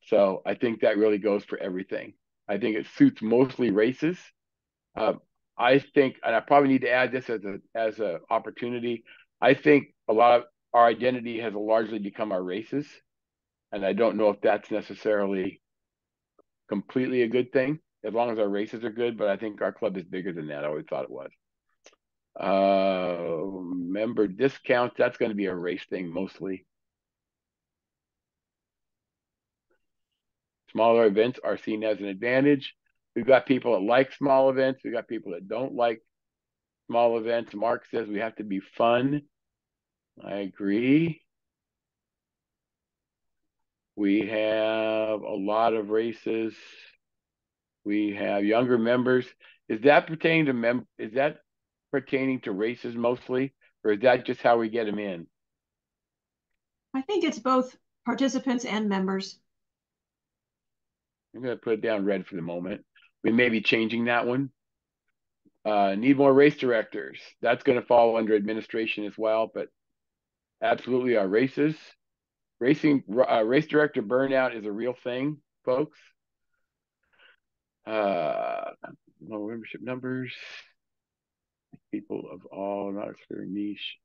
So I think that really goes for everything. I think it suits mostly races. I think, and I probably need to add this as a opportunity. I think a lot of our identity has largely become our races, and I don't know if that's necessarily completely a good thing as long as our races are good. But I think our club is bigger than that. I always thought it was. Member discounts, that's going to be a race thing mostly. Smaller events are seen as an advantage. We've got people that like small events. We've got people that don't like small events. Mark says we have to be fun. I agree. We have a lot of races. We have younger members. Is that pertaining to races mostly, or is that just how we get them in? I think it's both participants and members. I'm going to put it down red for the moment. We may be changing that one. Need more race directors. That's going to fall under administration as well, but absolutely our races. Race director burnout is a real thing, folks. No membership numbers. People of all, not a clear niche.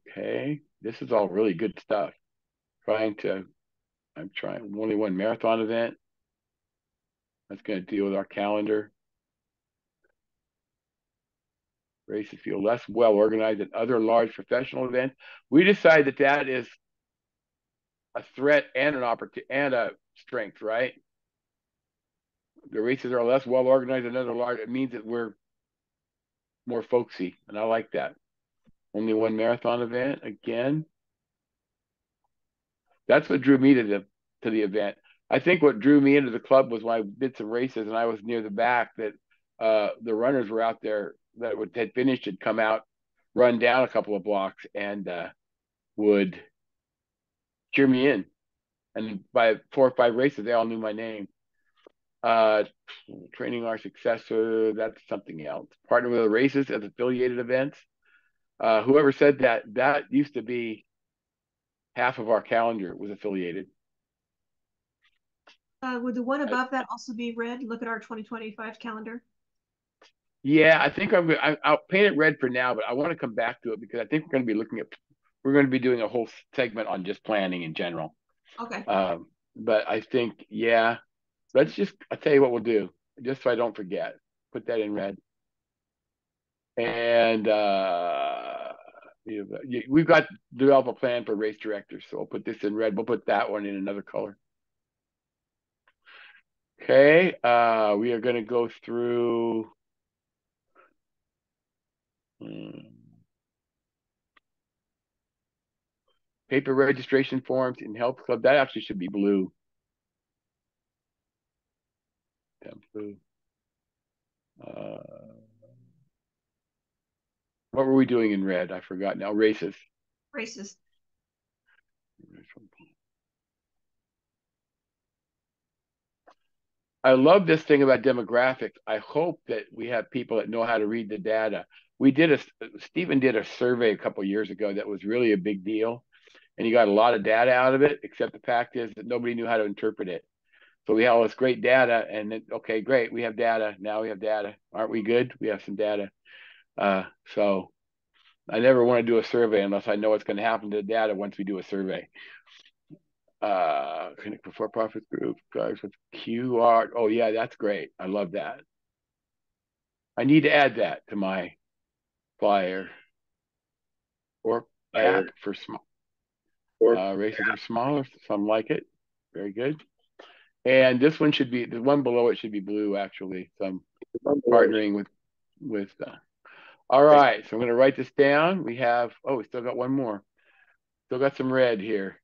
Okay. This is all really good stuff. I'm trying only one marathon event. That's going to deal with our calendar. Races feel less well organized than other large professional events. We decide that that is a threat and an opportunity and a strength, right? The races are less well organized than other large. It means that we're more folksy, and I like that. Only one marathon event again. That's what drew me to the event. I think what drew me into the club was when I did some races and I was near the back that the runners were out there that had finished, had come out, run down a couple of blocks, and would cheer me in. And by 4 or 5 races, they all knew my name. Training our successor, that's something else. Partner with the races as affiliated events. Whoever said that used to be half of our calendar was affiliated. Would the one above that also be red? Look at our 2025 calendar. Yeah, I think I'll paint it red for now, but I want to come back to it because I think we're going to be doing a whole segment on just planning in general. Okay. But I think, yeah, I'll tell you what we'll do, just so I don't forget. Put that in red. And we've got to develop a plan for race directors, so I'll put this in red. We'll put that one in another color. Okay, we are going to go through. paper registration forms in health club. That actually should be blue. Yeah, blue. What were we doing in red? I forgot now. Races. Races. I love this thing about demographics. I hope that we have people that know how to read the data. Stephen did a survey a couple of years ago that was really a big deal, and he got a lot of data out of it, except the fact is that nobody knew how to interpret it. So we have all this great data, and then, okay, great, we have data. Now we have data. Aren't we good? We have some data. So I never want to do a survey unless I know what's going to happen to the data once we do a survey. Clinic for for-profit group, guys with QR. Oh yeah, that's great. I love that. I need to add that to my flyer or app for small. Races are smaller, some like it. Very good. And this one should be, the one below it should be blue actually. So I'm partnering with all right, so I'm going to write this down. We have, oh, we still got one more. Still got some red here.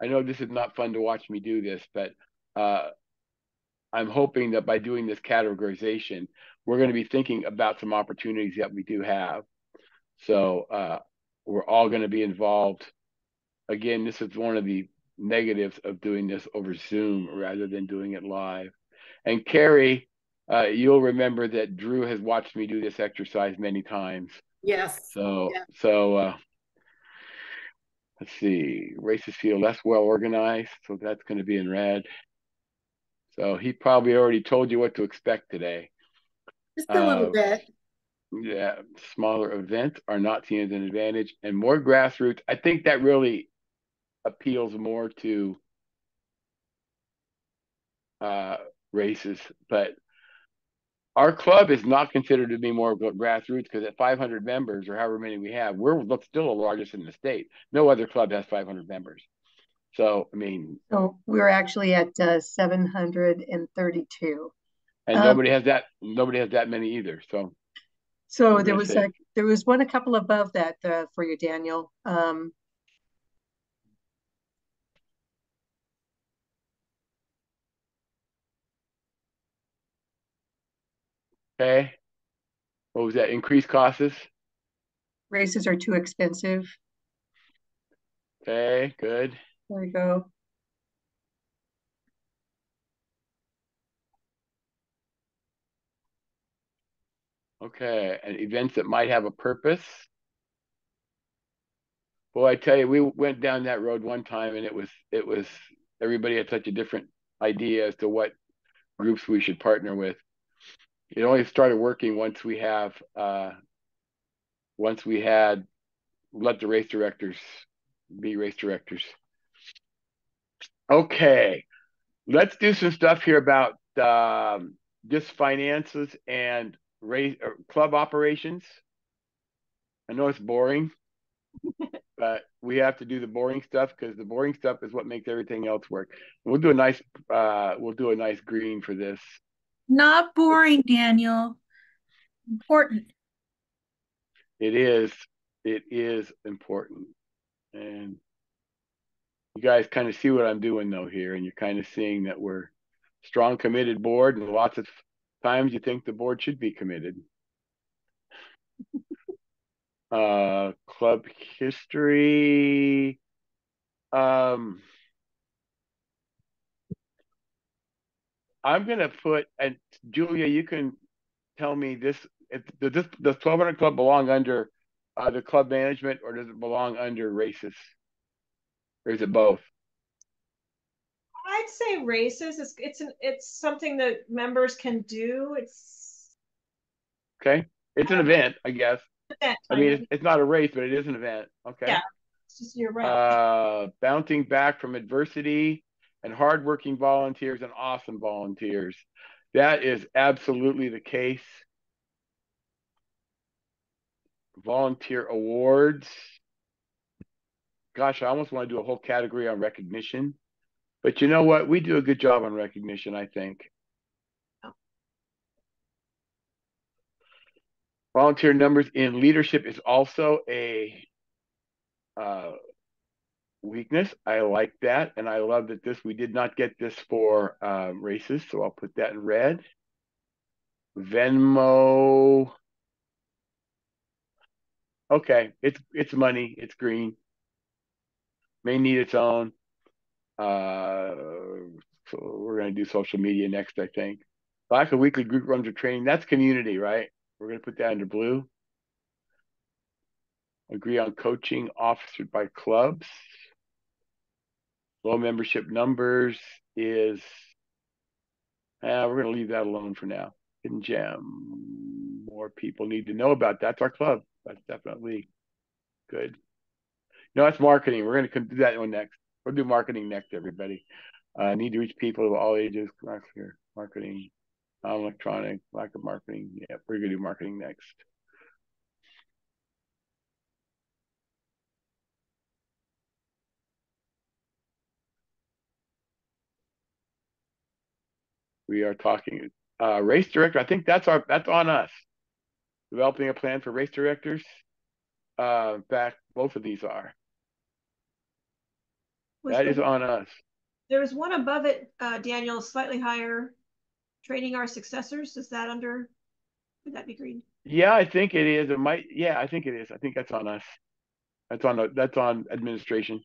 I know this is not fun to watch me do this, but I'm hoping that by doing this categorization, we're going to be thinking about some opportunities that we do have. So we're all going to be involved. Again, this is one of the negatives of doing this over Zoom rather than doing it live. And Carrie, you'll remember that Drew has watched me do this exercise many times. Yes. So let's see, races feel less well organized, so that's going to be in red. So he probably already told you what to expect today. Just a little bit. Yeah, smaller events are not seen as an advantage, and more grassroots. I think that really appeals more to races, but our club is not considered to be more grassroots because at 500 members or however many we have, we're still the largest in the state. No other club has 500 members. So, I mean. So we're actually at 732. And nobody has that many either. So there was one a couple above that for you, Daniel. Okay. What was that? Increased costs? Races are too expensive. Okay, good. There we go. Okay, and events that might have a purpose. Well, I tell you, we went down that road one time, and it was everybody had such a different idea as to what groups we should partner with. It only started working once we had let the race directors be race directors. Okay, let's do some stuff here about just finances and race club operations. I know it's boring. But we have to do the boring stuff because the boring stuff is what makes everything else work. We'll do a nice green for this. Not boring, Daniel. Important. It is important. And you guys kind of see what I'm doing though here, and you're kind of seeing that we're strong, committed board, and lots of times you think the board should be committed. Club history. I'm gonna put, and Julia, you can tell me this: does the 1200 Club belong under the club management, or does it belong under races, or is it both? I'd say races. It's something that members can do. It's okay. It's an event, I guess. I mean, it's not a race, but it is an event. Okay. Yeah, it's just you're right. Bouncing back from adversity and hardworking volunteers and awesome volunteers. That is absolutely the case. Volunteer awards. Gosh, I almost want to do a whole category on recognition. But you know what? We do a good job on recognition, I think. Volunteer numbers in leadership is also a weakness. I like that. And I love that we did not get this for races. So I'll put that in red. Venmo. Okay, it's money. It's green. May need its own. So we're going to do social media next, I think. Lack of weekly group runs or training. That's community, right? We're going to put that under blue. Agree on coaching offered by clubs. Low membership numbers is, we're going to leave that alone for now. Hidden gem. More people need to know about. That's our club. That's definitely good. No, that's marketing. We're going to do that one next. We'll do marketing next, everybody. Need to reach people of all ages. Here. Marketing, electronic, lack of marketing. Yeah, we're going to do marketing next. We are talking race director. I think that's on us. Developing a plan for race directors. In fact, both of these are. That is on us. There's one above it, Daniel, slightly higher. Training our successors. Is that under? Would that be green? Yeah, I think it is. It might. Yeah, I think it is. I think that's on us. That's on administration.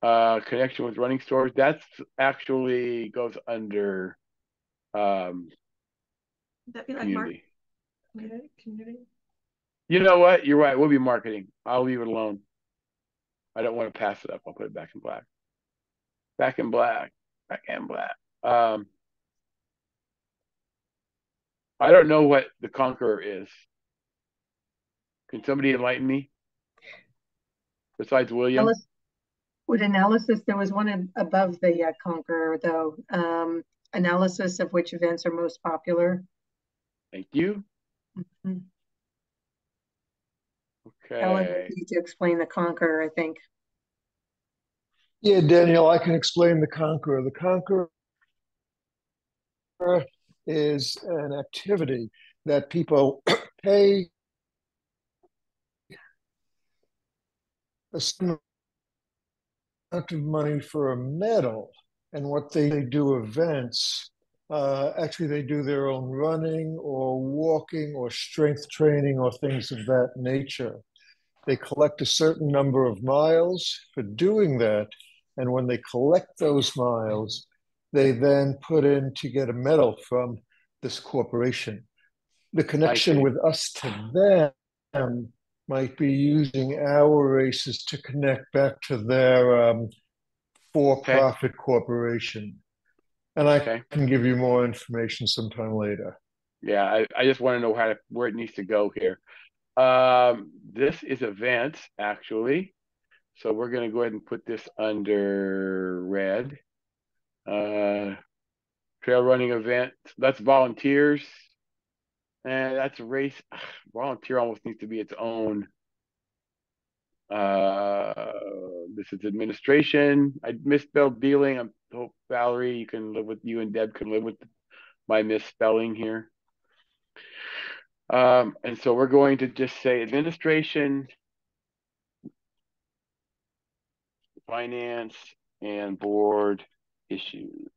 Connection with running stores. That's actually goes under Would that be like community. Community. You know what? You're right. We'll be marketing. I'll leave it alone. I don't want to pass it up. I'll put it back in black. Back in black. Back in black. I don't know what the Conqueror is. Can somebody enlighten me? Besides William? With analysis, there was one above the Conqueror, though. Analysis of which events are most popular. Thank you. Mm-hmm. Okay. Ellen, you need to explain the Conqueror, I think. Yeah, Daniel, I can explain the Conqueror. The Conqueror is an activity that people pay a certain amount of money for a medal, and what they do events. Actually, they do their own running or walking or strength training or things of that nature. They collect a certain number of miles for doing that, and when they collect those miles, they then put in to get a medal from this corporation. The connection with us to them might be using our races to connect back to their for-profit corporation. And I can give you more information sometime later. Yeah, I just want to know where it needs to go here. This is events, actually. So we're going to go ahead and put this under red. Trail running event. That's volunteers. And that's a race. Volunteer almost needs to be its own. This is administration. I misspelled dealing. I hope Valerie, you and Deb can live with my misspelling here. And so we're going to just say administration, finance, and board issues.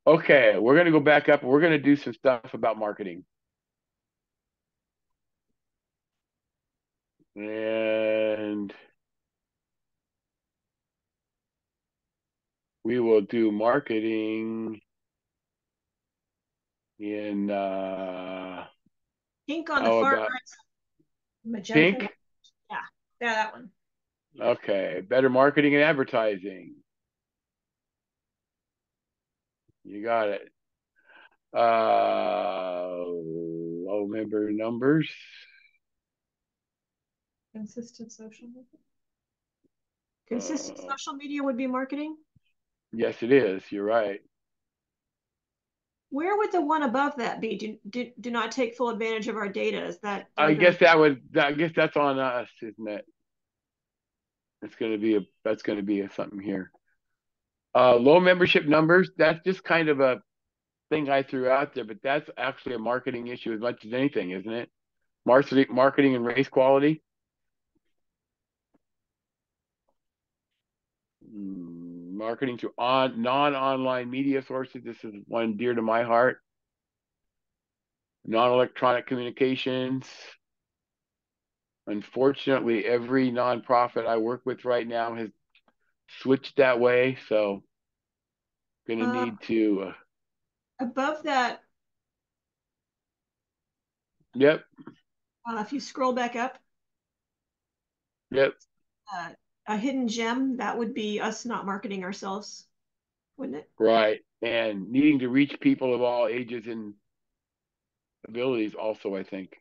Okay, we're going to go back up. We're going to do some stuff about marketing. And we will do marketing in pink on the far right. Magenta. Pink? Yeah, that one. Okay, better marketing and advertising. You got it. Low member numbers. Consistent social media. Consistent social media would be marketing? Yes, it is. You're right. Where would the one above that be? Do not take full advantage of our data. Is that? I guess that's on us, isn't it? It's going to be that's going to be something here. Low membership numbers. That's just kind of a thing I threw out there, but that's actually a marketing issue as much as anything, isn't it? marketing and race quality. Marketing to non-online media sources. This is one dear to my heart. Non-electronic communications. Unfortunately, every nonprofit I work with right now has switched that way. So gonna need to above that. Yep. If you scroll back up. Yep. A hidden gem, that would be us not marketing ourselves, wouldn't it? Right. And needing to reach people of all ages and abilities also, I think.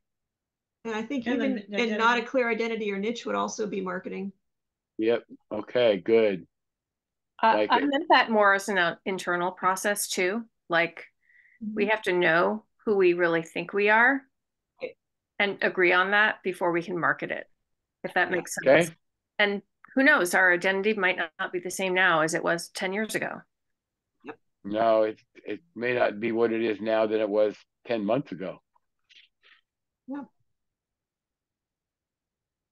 And I think even and not a clear identity or niche would also be marketing. Yep. Okay, good. I meant that more as an internal process too. Like we have to know who we really think we are and agree on that before we can market it, if that makes sense. Okay. And who knows, our identity might not be the same now as it was 10 years ago. Yep. No, it may not be what it is now than it was 10 months ago. Yeah.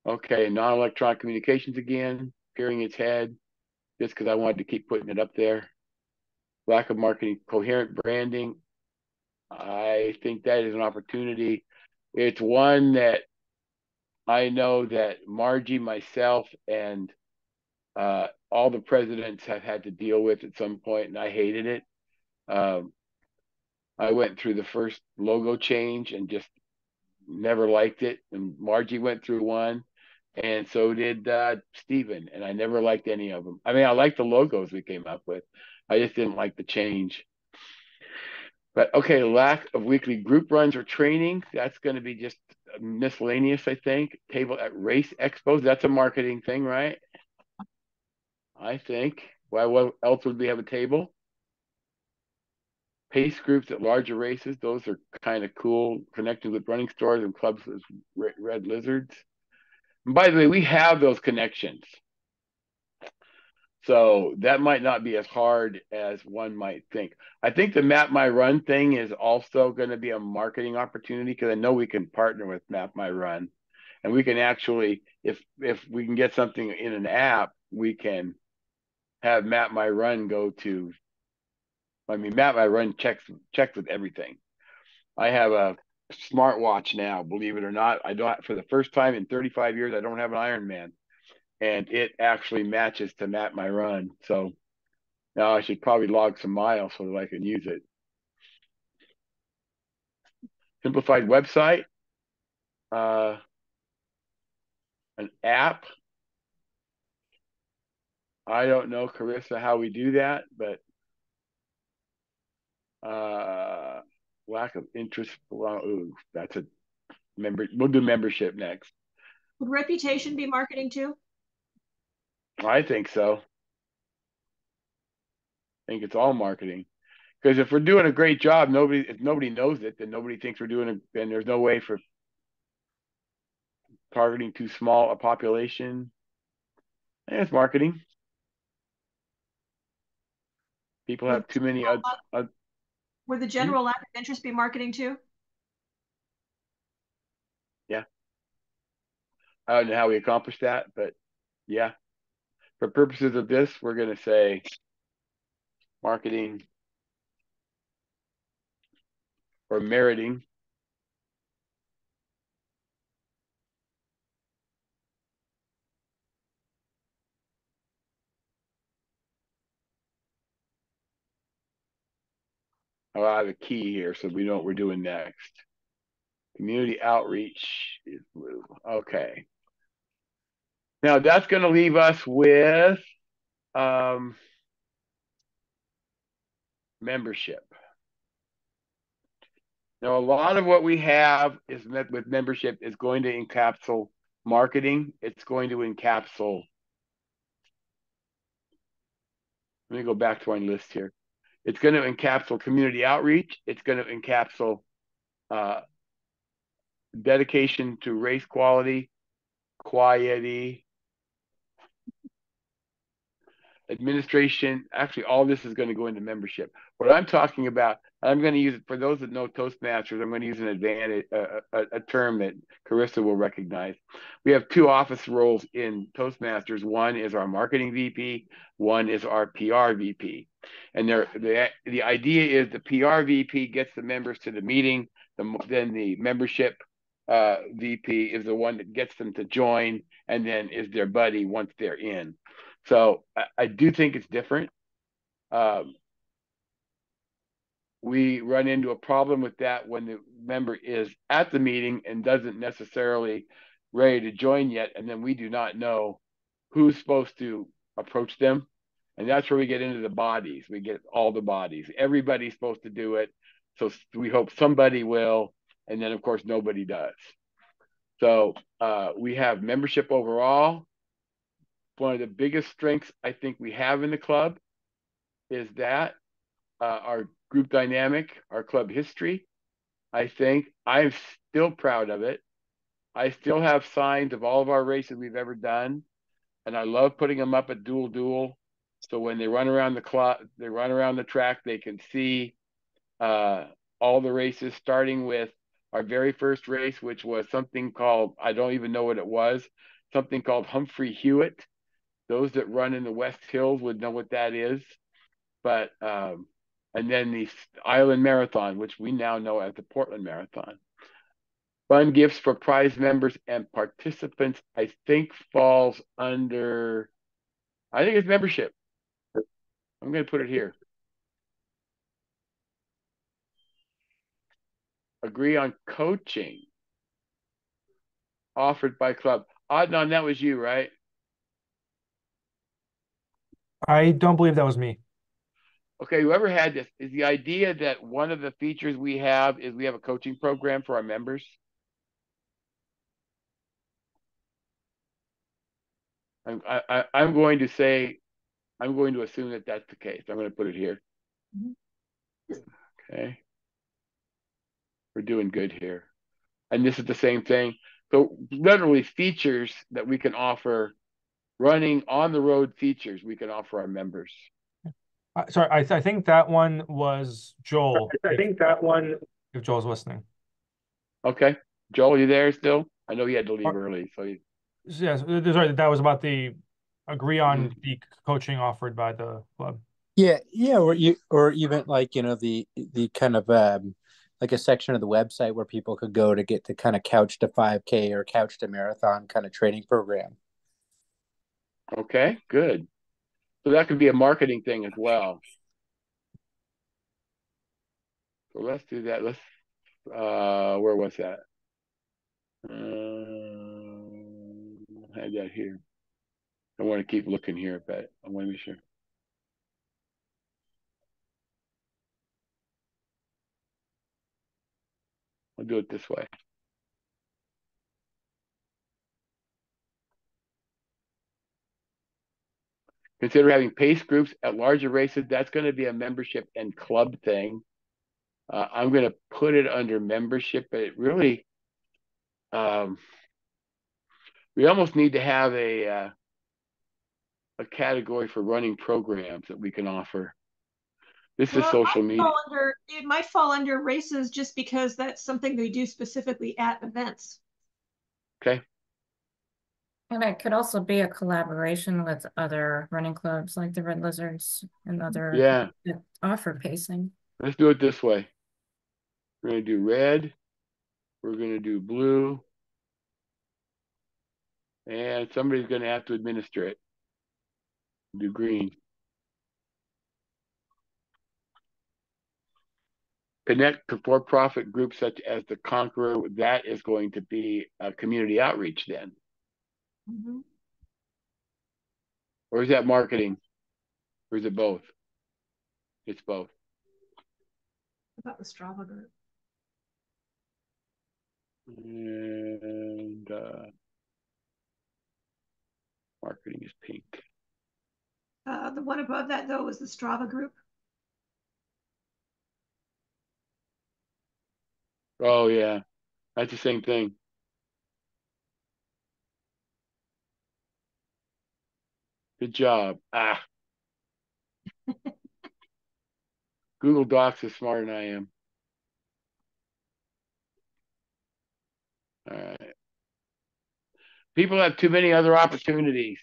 Okay, non-electronic communications again, peering its head, just because I wanted to keep putting it up there. Lack of marketing, coherent branding. I think that is an opportunity. It's one that I know that Margie, myself, and all the presidents have had to deal with at some point, and I hated it. I went through the first logo change and just never liked it. And Margie went through one, and so did Stephen, and I never liked any of them. I mean, I liked the logos we came up with. I just didn't like the change. But okay, lack of weekly group runs or training. That's going to be just miscellaneous, I think. Table at race expos. That's a marketing thing, right? I think. Why? What else would we have a table? Pace groups at larger races. Those are kind of cool. Connected with running stores and clubs as Red Lizards. And by the way, we have those connections. So that might not be as hard as one might think. I think the Map My Run thing is also going to be a marketing opportunity because I know we can partner with Map My Run. And we can actually, if we can get something in an app, we can have Map My Run go to, I mean, Map My Run checks with everything. I have a smartwatch now, believe it or not. I don't, for the first time in 35 years, I don't have an Ironman. And it actually matches to Map My Run. So now I should probably log some miles so that I can use it. Simplified website, an app. I don't know, Carissa, how we do that, but lack of interest. Well, ooh, that's a member. We'll do membership next. Would reputation be marketing too? I think so. I think it's all marketing. Because if we're doing a great job, if nobody knows it, then nobody thinks we're doing it. Then there's no way for targeting too small a population. And it's marketing. People have too many. Would the general lack of interest be marketing too? Yeah. I don't know how we accomplish that, but yeah. For purposes of this, we're going to say marketing or meriting. Oh, I have a key here, so we know what we're doing next. Community outreach is blue. Okay. Now that's going to leave us with membership. Now, a lot of what we have is met with membership is going to encapsulate marketing. It's going to encapsulate. Let me go back to our list here. It's going to encapsulate community outreach. It's going to encapsulate dedication to race quality, quality. administration. Actually, all this is going to go into membership. What I'm talking about, I'm going to use it for those that know Toastmasters. I'm going to use an advantage, a term that Carissa will recognize. We have two office roles in Toastmasters. One is our marketing VP. One is our PR VP. And the idea is the PR VP gets the members to the meeting. Then the membership VP is the one that gets them to join, and then is their buddy once they're in. So I do think it's different. We run into a problem with that when the member is at the meeting and doesn't necessarily ready to join yet, and then we do not know who's supposed to approach them. And that's where we get into the bodies. We get all the bodies. Everybody's supposed to do it. So we hope somebody will, and then of course nobody does. So we have membership overall. One of the biggest strengths I think we have in the club is that our group dynamic, our club history. I think I'm still proud of it. I still have signs of all of our races we've ever done, and I love putting them up at dual. So when they run around the clock, they run around the track, they can see all the races, starting with our very first race, which was something called, I don't even know what it was, something called Humphrey Hewitt. Those that run in the West Hills would know what that is. But and then the Island Marathon, which we now know as the Portland Marathon. Fun gifts for prize members and participants, I think falls under, I think it's membership. I'm going to put it here. Agree on coaching offered by club. Adnan, that was you, right? I don't believe that was me. Okay, whoever had this, is the idea that one of the features we have is we have a coaching program for our members? I'm going to say, I'm going to assume that that's the case. I'm going to put it here. Okay. We're doing good here. And this is the same thing. So literally features that we can offer, running on the road features we can offer our members. Sorry, I think that one was Joel. I think that one. If Joel's listening. Okay. Joel, you there still? I know he had to leave early. So yes, sorry, that was about the agree on the coaching offered by the club. Yeah, or even like, you know, the kind of like a section of the website where people could go to get the kind of couch to 5K or couch to marathon kind of training program. Okay, good. So that could be a marketing thing as well. So let's do that. Let's where was that? I had that here. I want to keep looking here, but I want to be sure. I'll do it this way. Consider having pace groups at larger races. That's going to be a membership and club thing. I'm going to put it under membership, but it really, we almost need to have a category for running programs that we can offer. This is social media. It might fall under races just because that's something they do specifically at events. Okay. And it could also be a collaboration with other running clubs like the Red Lizards and other that offer pacing. Let's do it this way. We're going to do red. We're going to do blue. And somebody's going to have to administer it. Do green. Connect to for-profit groups such as the Conqueror. That is going to be a community outreach then. Or is that marketing? Or is it both? It's both. About the Strava group. And marketing is pink. The one above that, though, was the Strava group. Oh, yeah. That's the same thing. Good job. Google Docs is smarter than I am. All right. People have too many other opportunities.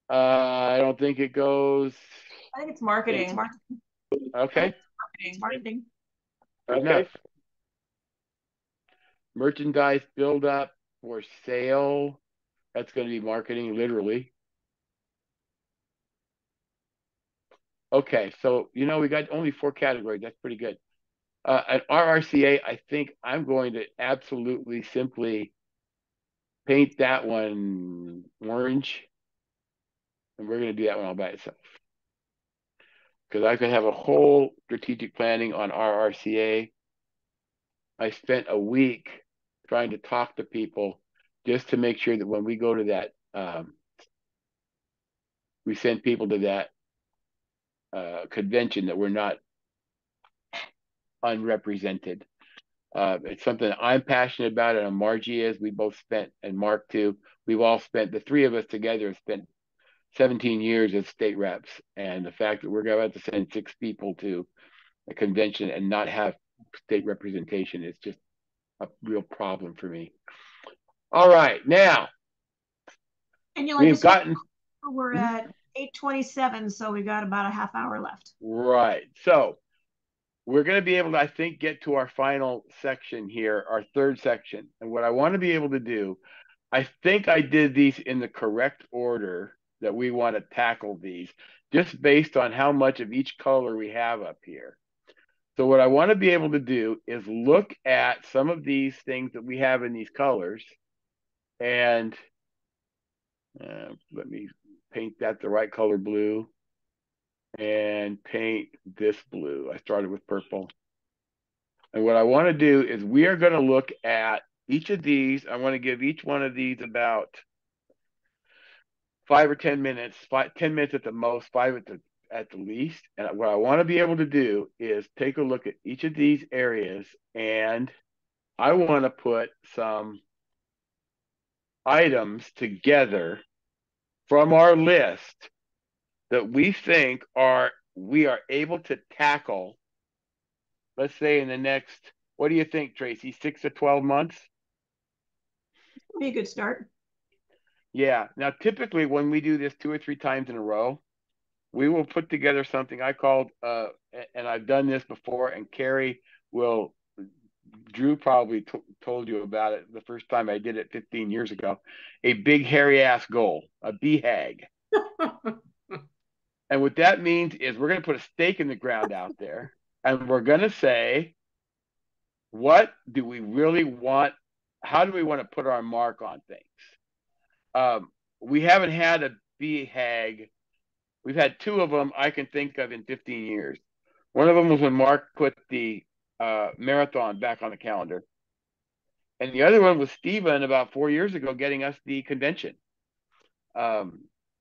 I don't think it goes. I think it's marketing. Okay. Marketing. Good enough. Merchandise build up for sale. That's going to be marketing, literally. Okay, so we got only 4 categories. That's pretty good. At RRCA, I think I'm going to absolutely simply paint that one orange, and we're going to do that one all by itself. Because I could have a whole strategic planning on RRCA. I spent a week trying to talk to people just to make sure that when we go to that, we send people to that convention that we're not unrepresented. It's something I'm passionate about, and Margie is. We both spent, and Mark too. We've all spent, the 3 of us together spent 17 years as state reps, and the fact that we're going to send 6 people to a convention and not have state representation is just a real problem for me. All right, now we've gotten. We're at 8:27, so we got about a half hour left. Right, so we're going to be able to, I think, get to our final section here, our 3rd section. And what I want to be able to do, I think I did these in the correct order that we want to tackle these, just based on how much of each color we have up here. So what I want to be able to do is look at some of these things that we have in these colors, and let me paint that the right color blue, and paint this blue. I started with purple. And what I want to do is we are going to look at each of these. I want to give each one of these about 5 or 10 minutes, 10 minutes at the most, 5 at the least. And what I want to be able to do is take a look at each of these areas, and I want to put some items together from our list that we think we are able to tackle, let's say in the next, what do you think, Tracy, 6 to 12 months? Be a good start. Yeah. Now, typically when we do this 2 or 3 times in a row, we will put together something I called, and I've done this before, and Drew probably told you about it the first time I did it 15 years ago, a big hairy ass goal, a BHAG. And what that means is we're going to put a stake in the ground out there, and we're going to say, what do we really want? How do we want to put our mark on things? We haven't had a BHAG. We've had 2 of them I can think of in 15 years. One of them was when Mark put the marathon back on the calendar. And the other one was Stephen about 4 years ago getting us the convention.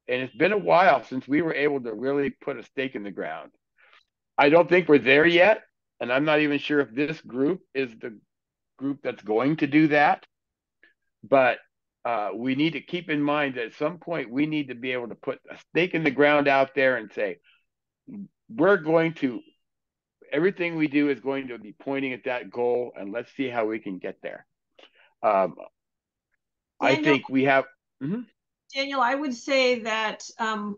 And it's been a while since we were able to really put a stake in the ground. I don't think we're there yet. And I'm not even sure if this group is the group that's going to do that. But we need to keep in mind that at some point we need to be able to put a stake in the ground out there and say, everything we do is going to be pointing at that goal, and let's see how we can get there. I think we have. Daniel, I would say that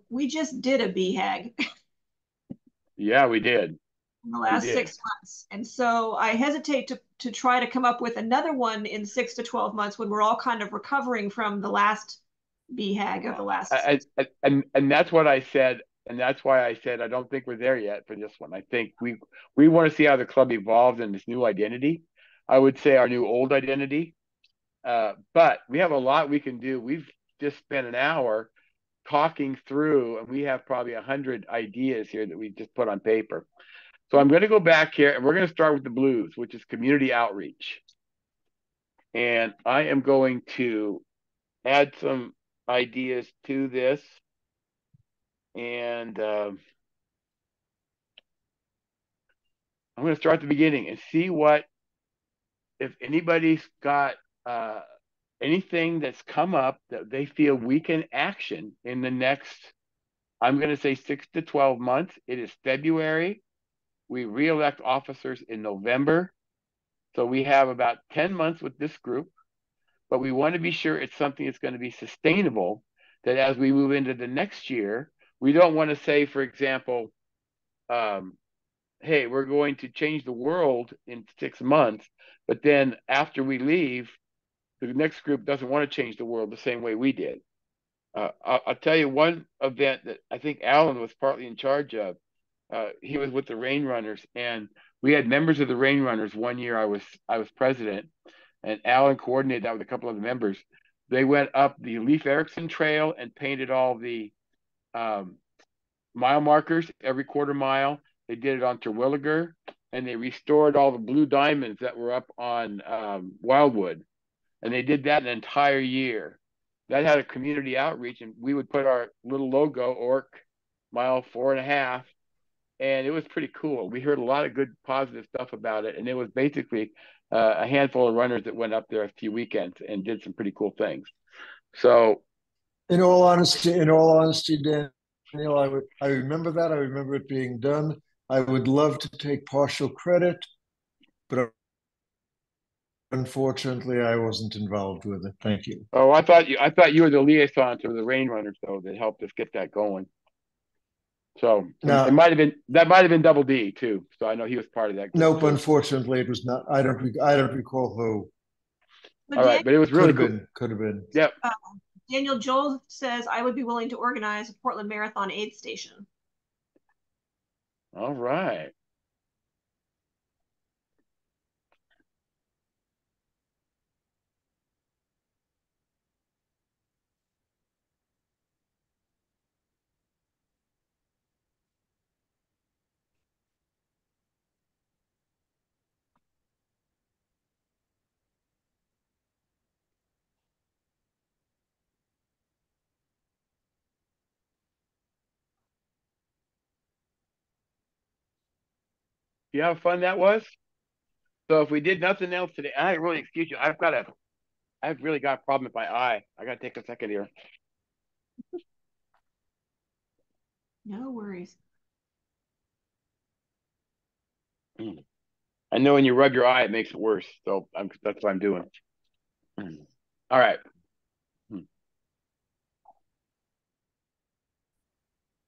we just did a BHAG. Yeah, we did. In the last 6 months. And so I hesitate to try to come up with another one in 6 to 12 months when we're all kind of recovering from the last BHAG of the last. And that's what I said. And that's why I said I don't think we're there yet for this one. I think we want to see how the club evolves in this new identity. I would say our new old identity. But we have a lot we can do. We've just spent an hour talking through, and we have probably 100 ideas here that we just put on paper. So I'm going to go back here, and we're going to start with the blues, which is community outreach. And I am going to add some ideas to this. And I'm going to start at the beginning and see if anybody's got anything that's come up that they feel we can action in the next, I'm going to say 6 to 12 months. It is February. We re-elect officers in November. So we have about 10 months with this group, but we want to be sure it's something that's going to be sustainable, that as we move into the next year, we don't want to say, for example, hey, we're going to change the world in 6 months, but then after we leave, the next group doesn't want to change the world the same way we did. I'll tell you one event that I think Alan was partly in charge of. He was with the Rain Runners, and we had members of the Rain Runners. One year I was president, and Alan coordinated that with a couple of the members. They went up the Leif Erikson Trail and painted all the mile markers every quarter mile. They did it on Terwilliger, and they restored all the blue diamonds that were up on Wildwood, and they did that an entire year. That had a community outreach, and we would put our little logo, ORRC, mile 4.5, and it was pretty cool. We heard a lot of good positive stuff about it, and it was basically a handful of runners that went up there a few weekends and did some pretty cool things. So, in all honesty, Daniel, I remember that. I remember it being done. I would love to take partial credit, but unfortunately, I wasn't involved with it. Thank you. Oh, I thought you were the liaison to the Rain Runners, though, that helped us get that going. So no, it might have been Double D too. So I know he was part of that group. Nope, too. Unfortunately, it was not. I don't recall who. All right, but it was really cool. Could have been. Yep. Daniel Joel says, I would be willing to organize a Portland Marathon aid station. All right. You know how fun that was? So if we did nothing else today, I really excuse you. I've really got a problem with my eye. I gotta take a second here. No worries. I know when you rub your eye, it makes it worse. So that's what I'm doing. All right.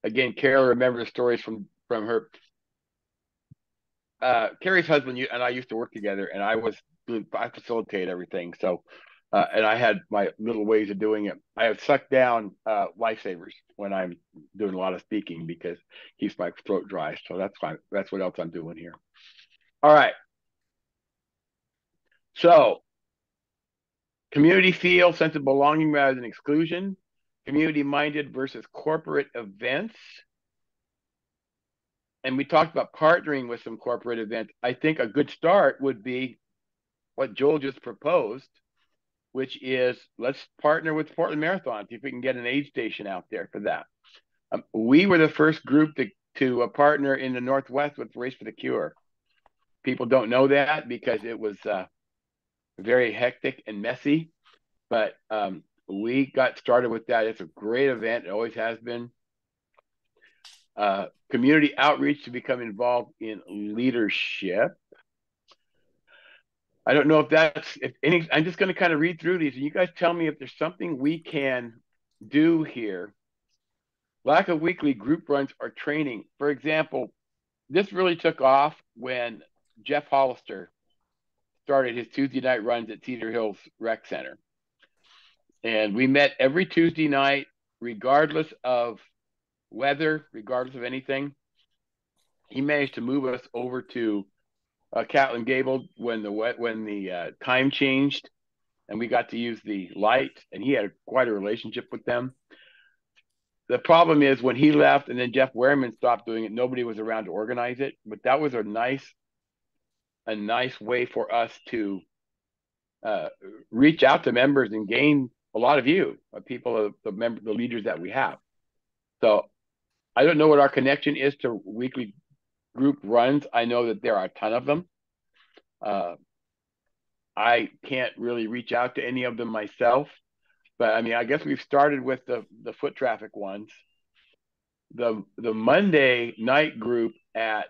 Again, Carol remembers stories from her. Carrie's husband and I used to work together, and I facilitate everything. So, and I had my little ways of doing it. I have sucked down lifesavers when I'm doing a lot of speaking because keeps my throat dry. So that's fine. That's what else I'm doing here. All right. So, community feel, sense of belonging rather than exclusion, community minded versus corporate events. And we talked about partnering with some corporate events. I think a good start would be what Joel just proposed, which is let's partner with Portland Marathon, see if we can get an aid station out there for that. We were the first group to partner in the Northwest with Race for the Cure. People don't know that because it was very hectic and messy, but we got started with that. It's a great event. It always has been. Community outreach to become involved in leadership. I don't know I'm just going to kind of read through these and you guys tell me if there's something we can do here. Lack of weekly group runs or training. For example, this really took off when Jeff Hollister started his Tuesday night runs at Cedar Hills Rec Center. And we met every Tuesday night, regardless of weather, regardless of anything. He managed to move us over to Catlin Gable when the time changed, and we got to use the light, and he had quite a relationship with them. The problem is when he left and then Jeff Wehrman stopped doing it, nobody was around to organize it. But that was a nice way for us to reach out to members and gain a lot of people, the leaders that we have. So I don't know what our connection is to weekly group runs. I know that there are a ton of them. I can't really reach out to any of them myself, but I mean, I guess we've started with the foot traffic ones. The Monday night group at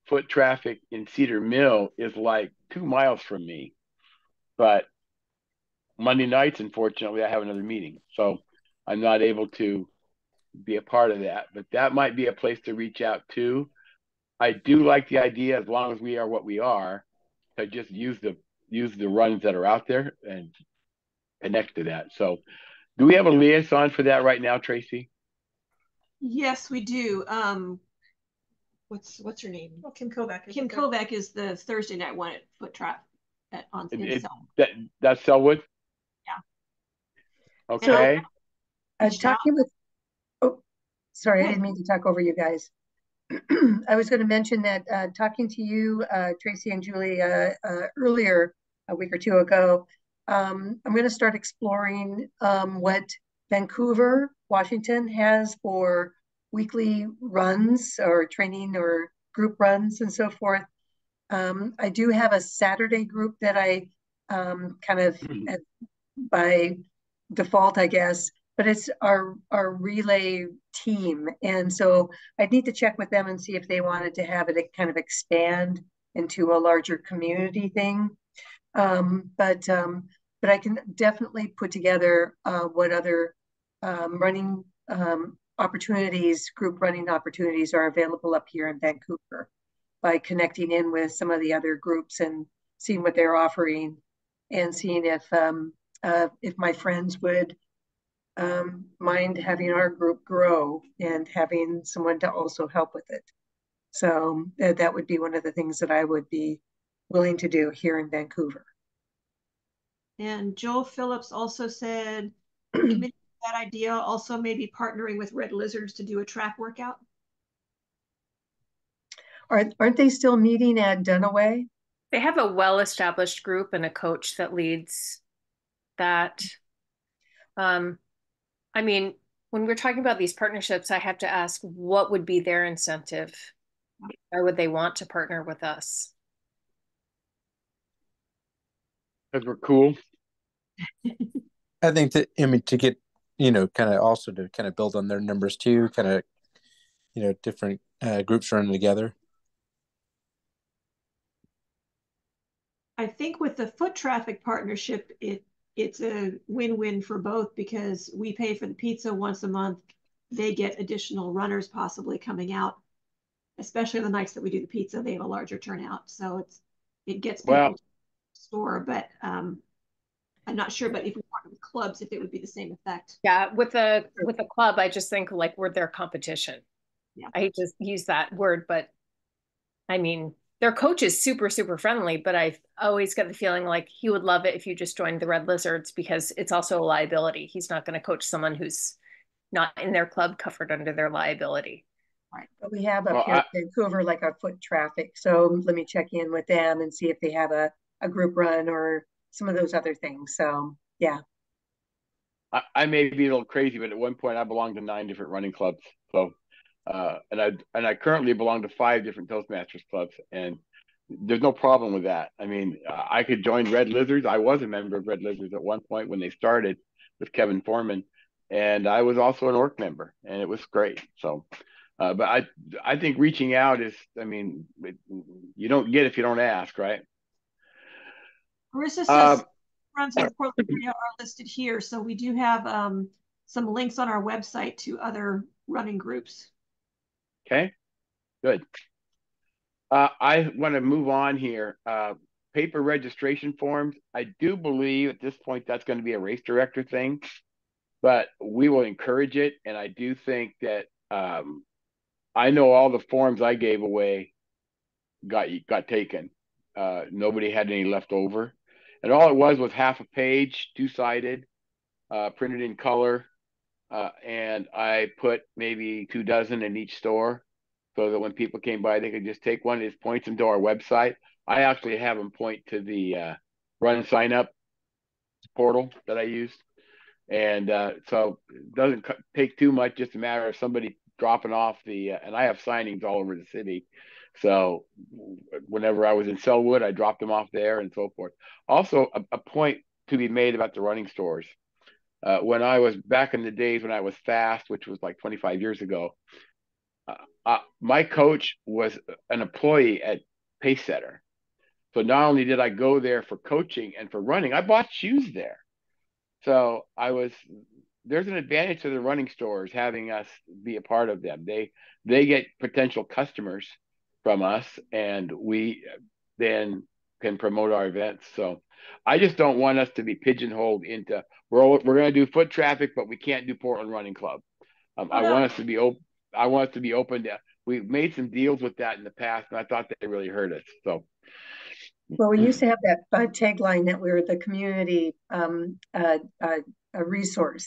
foot traffic in Cedar Mill is like 2 miles from me. But Monday nights, unfortunately, I have another meeting. So I'm not able to be a part of that. But that might be a place to reach out to. I do like the idea, as long as we are what we are, to just use the runs that are out there and connect to that. So do we have a liaison for that right now, Tracy? Yes, we do. What's her name? Well, Kim Kovac. Kim Kovac is the Thursday night one at Foot Trap on That's Selwood? Yeah. Okay. Talking with, oh, sorry, I didn't mean to talk over you guys. I was going to mention that talking to you, Tracy and Julie, earlier, a week or two ago, I'm going to start exploring what Vancouver, Washington has for weekly runs or training or group runs and so forth. I do have a Saturday group that I kind of by default, I guess, but it's our relay team. And so I'd need to check with them and see if they wanted to have it kind of expand into a larger community thing. But I can definitely put together what other running opportunities, group running opportunities are available up here in Vancouver by connecting in with some of the other groups and seeing what they're offering and seeing if my friends would mind having our group grow and having someone to also help with it. So that would be one of the things that I would be willing to do here in Vancouver. And Joel Phillips also said, that idea, also maybe partnering with Red Lizards to do a track workout. Aren't they still meeting at Dunaway? They have a well-established group and a coach that leads that. I mean, when we're talking about these partnerships, I have to ask, what would be their incentive? Why would they want to partner with us? Because we're cool. I think that, I mean, to get, kind of also to kind of build on their numbers too, kind of, different groups running together. I think with the foot traffic partnership, it's a win-win for both because we pay for the pizza once a month. They get additional runners possibly coming out, especially the nights that we do the pizza. They have a larger turnout, so it gets people to the store. But I'm not sure. But if we partner with clubs, if it would be the same effect. Yeah, with a club, I just think like we're their competition. Yeah, I hate to use that word, but I mean, their coach is super, super friendly, but I always get the feeling like he would love it if you just joined the Red Lizards because it's also a liability. He's not going to coach someone who's not in their club covered under their liability. Right. But we have up here in Vancouver like our foot traffic. So let me check in with them and see if they have a group run or some of those other things. So yeah. I may be a little crazy, but at one point I belonged to 9 different running clubs. So and I currently belong to 5 different Toastmasters clubs, and there's no problem with that. I mean, I could join Red Lizards. I was a member of Red Lizards at one point when they started with Kevin Foreman, and I was also an ORRC member, and it was great. So, but I think reaching out is, I mean, you don't get if you don't ask, right? Marissa says runs in the Portland area are listed here, so we do have some links on our website to other running groups. Okay, good. I want to move on here. Paper registration forms. I do believe at this point that's going to be a race director thing, but we will encourage it. And I do think that I know all the forms I gave away got taken. Nobody had any left over. And all it was half a page, 2-sided, printed in color. And I put maybe 2 dozen in each store so that when people came by, they could just take one. It points them to our website. I actually have them point to the run sign up portal that I used. And so it doesn't take too much, just a matter of somebody dropping off and I have signings all over the city. So whenever I was in Selwood, I dropped them off there and so forth. Also, a point to be made about the running stores. When I was back in the days when I was fast, which was like 25 years ago, my coach was an employee at Pace Setter. So not only did I go there for coaching and for running, I bought shoes there. So there's an advantage to the running stores having us be a part of them. They get potential customers from us, and we then can promote our events. So I just don't want us to be pigeonholed into we're going to do foot traffic, but we can't do Portland Running Club. I want us to be open. I want us to be open to. We've made some deals with that in the past, and I thought they really hurt us. So. Well, we used to have that tagline that we were the community a resource,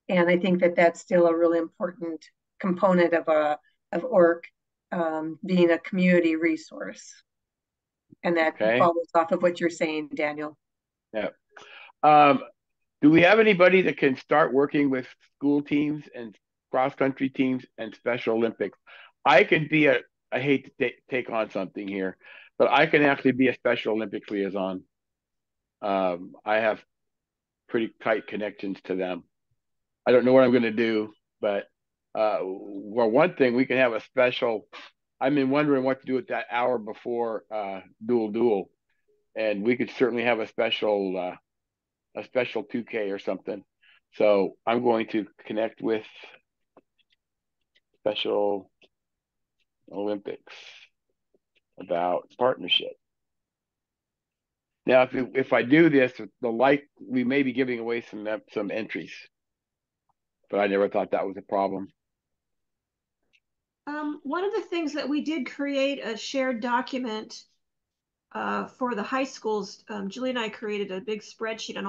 and I think that that's still a really important component of ORRC being a community resource, and that follows off of what you're saying, Daniel. Yeah. Do we have anybody that can start working with school teams and cross country teams and Special Olympics? I can be I hate to take on something here, but I can actually be a Special Olympics liaison. I have pretty tight connections to them. I don't know what I'm going to do, but well, one thing we can have a special. I've been wondering what to do with that hour before dual, and we could certainly have a special 2K or something. So I'm going to connect with Special Olympics about partnership. Now, if I do this, we may be giving away some entries, but I never thought that was a problem. One of the things that we did create a shared document for the high schools. Julie and I created a big spreadsheet on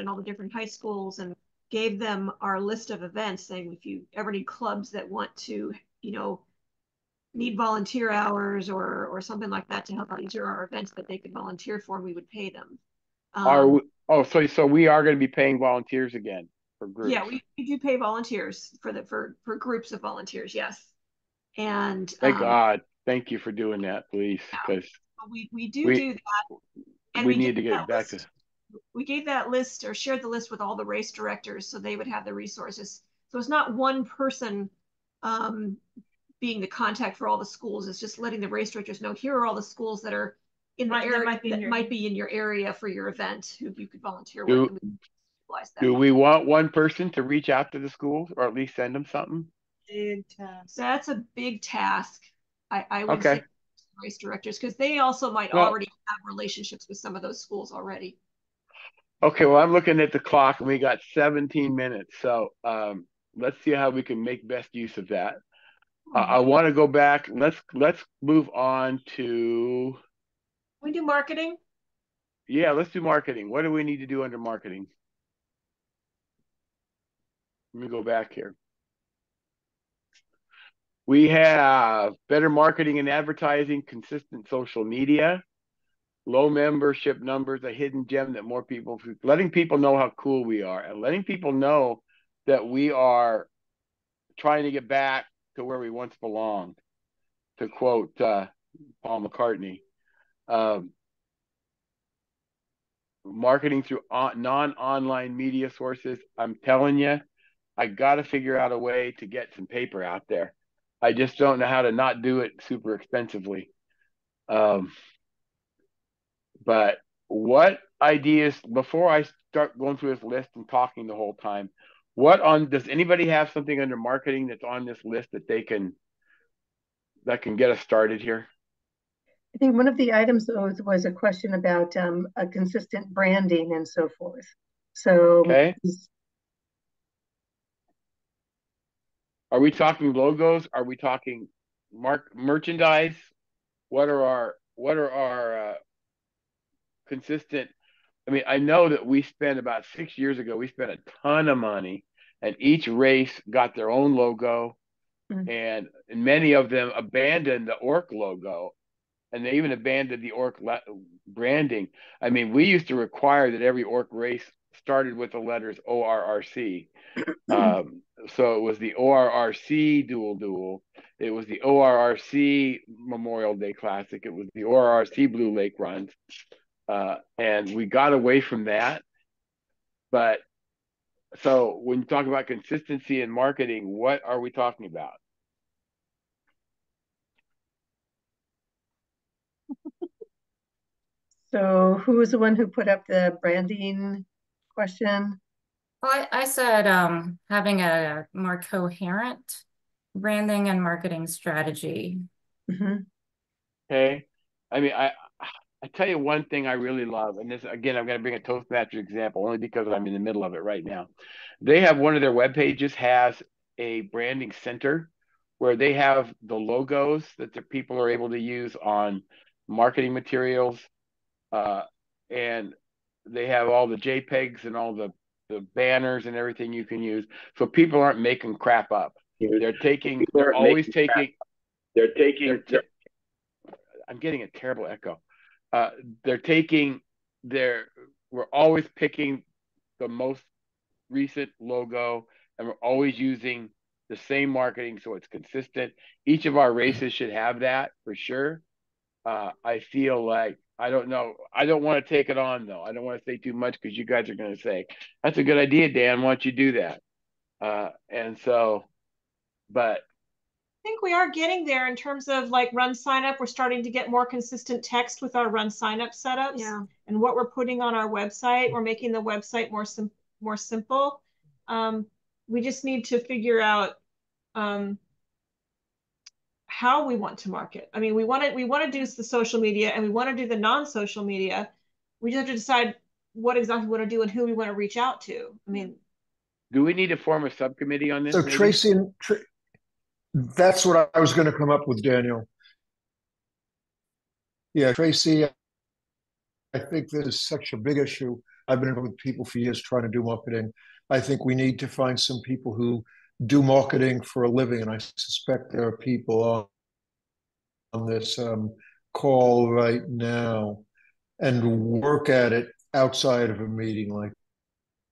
all the different high schools and gave them our list of events, saying if you ever need clubs that want to, need volunteer hours or something like that to help volunteer our events that they could volunteer for, and we would pay them. So we are going to be paying volunteers again for groups. Yeah, we do pay volunteers for groups of volunteers, yes. And thank God. Thank you for doing that, please, because we do that. And we need to get back to. We gave that list or shared the list with all the race directors so they would have the resources. So it's not one person being the contact for all the schools. It's just letting the race directors know here are all the schools that are in the area that might be in your area for your event who you could volunteer with. Do we want one person to reach out to the schools or at least send them something? Big task. So that's a big task. I would say race directors, because they also might already have relationships with some of those schools already. Okay, well, I'm looking at the clock and we got 17 minutes. So let's see how we can make best use of that. I want to go back. Let's move on to. We do marketing. Yeah, let's do marketing. What do we need to do under marketing? Let me go back here. We have better marketing and advertising, consistent social media, low membership numbers, a hidden gem that more people, letting people know how cool we are and letting people know that we are trying to get back to where we once belonged, to quote Paul McCartney. Marketing through non-online media sources. I'm telling you, I got to figure out a way to get some paper out there. I just don't know how to not do it super expensively. But what ideas, before I start going through this list and talking the whole time, does anybody have something under marketing that's on this list that can get us started here? I think one of the items was a question about a consistent branding and so forth. So, are we talking logos? Are we talking merchandise? What are our consistent? I mean, I know that we spent about 6 years ago, we spent a ton of money, and each race got their own logo, and many of them abandoned the ORRC logo. And they even abandoned the ORRC branding. I mean, we used to require that every ORRC race started with the letters ORRC. So it was the ORRC dual. It was the ORRC Memorial Day Classic. It was the ORRC Blue Lake Runs. And we got away from that. But So when you talk about consistency in marketing, what are we talking about? So who was the one who put up the branding question? I said having a more coherent branding and marketing strategy. Okay. I mean, I tell you one thing I really love, and this again, I'm going to bring a Toastmasters example only because I'm in the middle of it right now. They have one of their web pages has a branding center where they have the logos that the people are able to use on marketing materials, and they have all the JPEGs and all the banners and everything you can use, so people aren't making crap up. They're always taking. I'm getting a terrible echo. They're taking we're always picking the most recent logo, and we're always using the same marketing so it's consistent. Each of our races should have that for sure. I feel like, I don't know, I don't want to take it on though. I don't want to say too much because you guys are going to say, that's a good idea, Dan, why don't you do that? And so, but I think we are getting there in terms of like run sign up. We're starting to get more consistent text with our run sign up setups. Yeah. And what we're putting on our website. We're making the website more simple. We just need to figure out how we want to market. I mean, we want to do the social media and we want to do the non-social media. We just have to decide what exactly we want to do and who we want to reach out to. I mean, do we need to form a subcommittee on this? So maybe? Tracy, that's what I was going to come up with, Daniel. Yeah, Tracy, I think this is such a big issue. I've been with people for years trying to do marketing. I think we need to find some people who do marketing for a living, and I suspect there are people on this call right now and work at it outside of a meeting like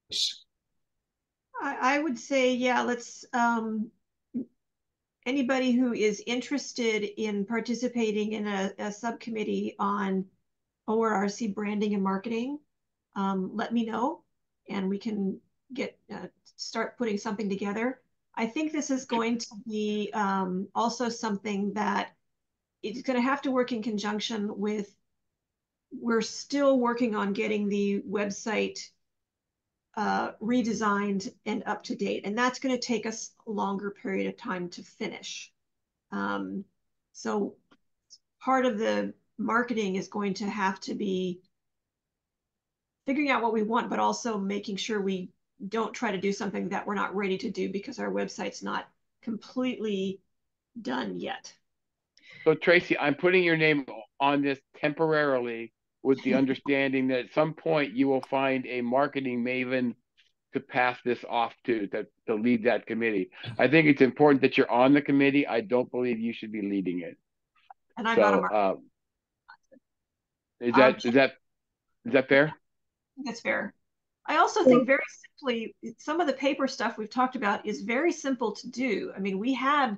this. I would say, yeah, let's anybody who is interested in participating in a subcommittee on ORRC branding and marketing, let me know and we can start putting something together. I think this is going to be also something that it's going to have to work in conjunction with, we're still working on getting the website redesigned and up to date. And that's going to take us a longer period of time to finish. So part of the marketing is going to have to be figuring out what we want, but also making sure we don't try to do something that we're not ready to do because our website's not completely done yet. So Tracy, I'm putting your name on this temporarily with the understanding that at some point you will find a marketing maven to pass this off to lead that committee. I think it's important that you're on the committee. I don't believe you should be leading it. And I'm not a marketer. Is that fair? I think that's fair. I also think very simply, some of the paper stuff we've talked about is very simple to do. I mean, we had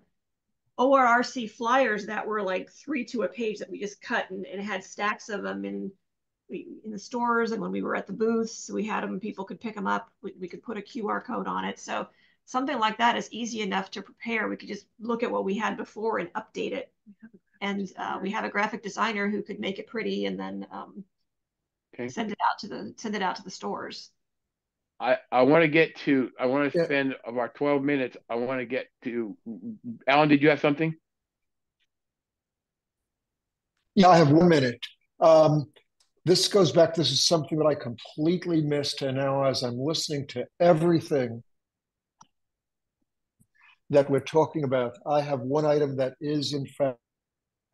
ORRC flyers that were like 3 to a page that we just cut and had stacks of them in the stores, and when we were at the booths, we had them, people could pick them up. We could put a QR code on it. So something like that is easy enough to prepare. We could just look at what we had before and update it. And we have a graphic designer who could make it pretty and then send it out to the stores. I want to spend about 12 minutes. I want to get to Alan. Did you have something? Yeah, I have 1 minute. This goes back. This is something that I completely missed. And now as I'm listening to everything that we're talking about, I have one item that is in fact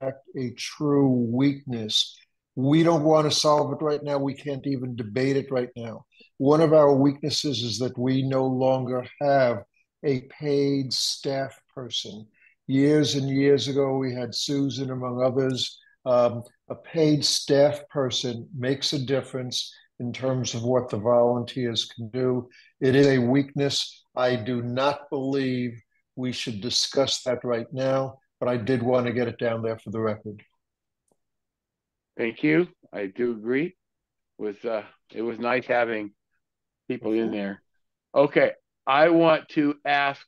a true weakness. We don't want to solve it right now. We can't even debate it right now. One of our weaknesses is that we no longer have a paid staff person. Years and years ago, we had Susan, among others. A paid staff person makes a difference in terms of what the volunteers can do. It is a weakness. I do not believe we should discuss that right now, but I did want to get it down there for the record. Thank you. I do agree. It was nice having people in there. Okay, I want to ask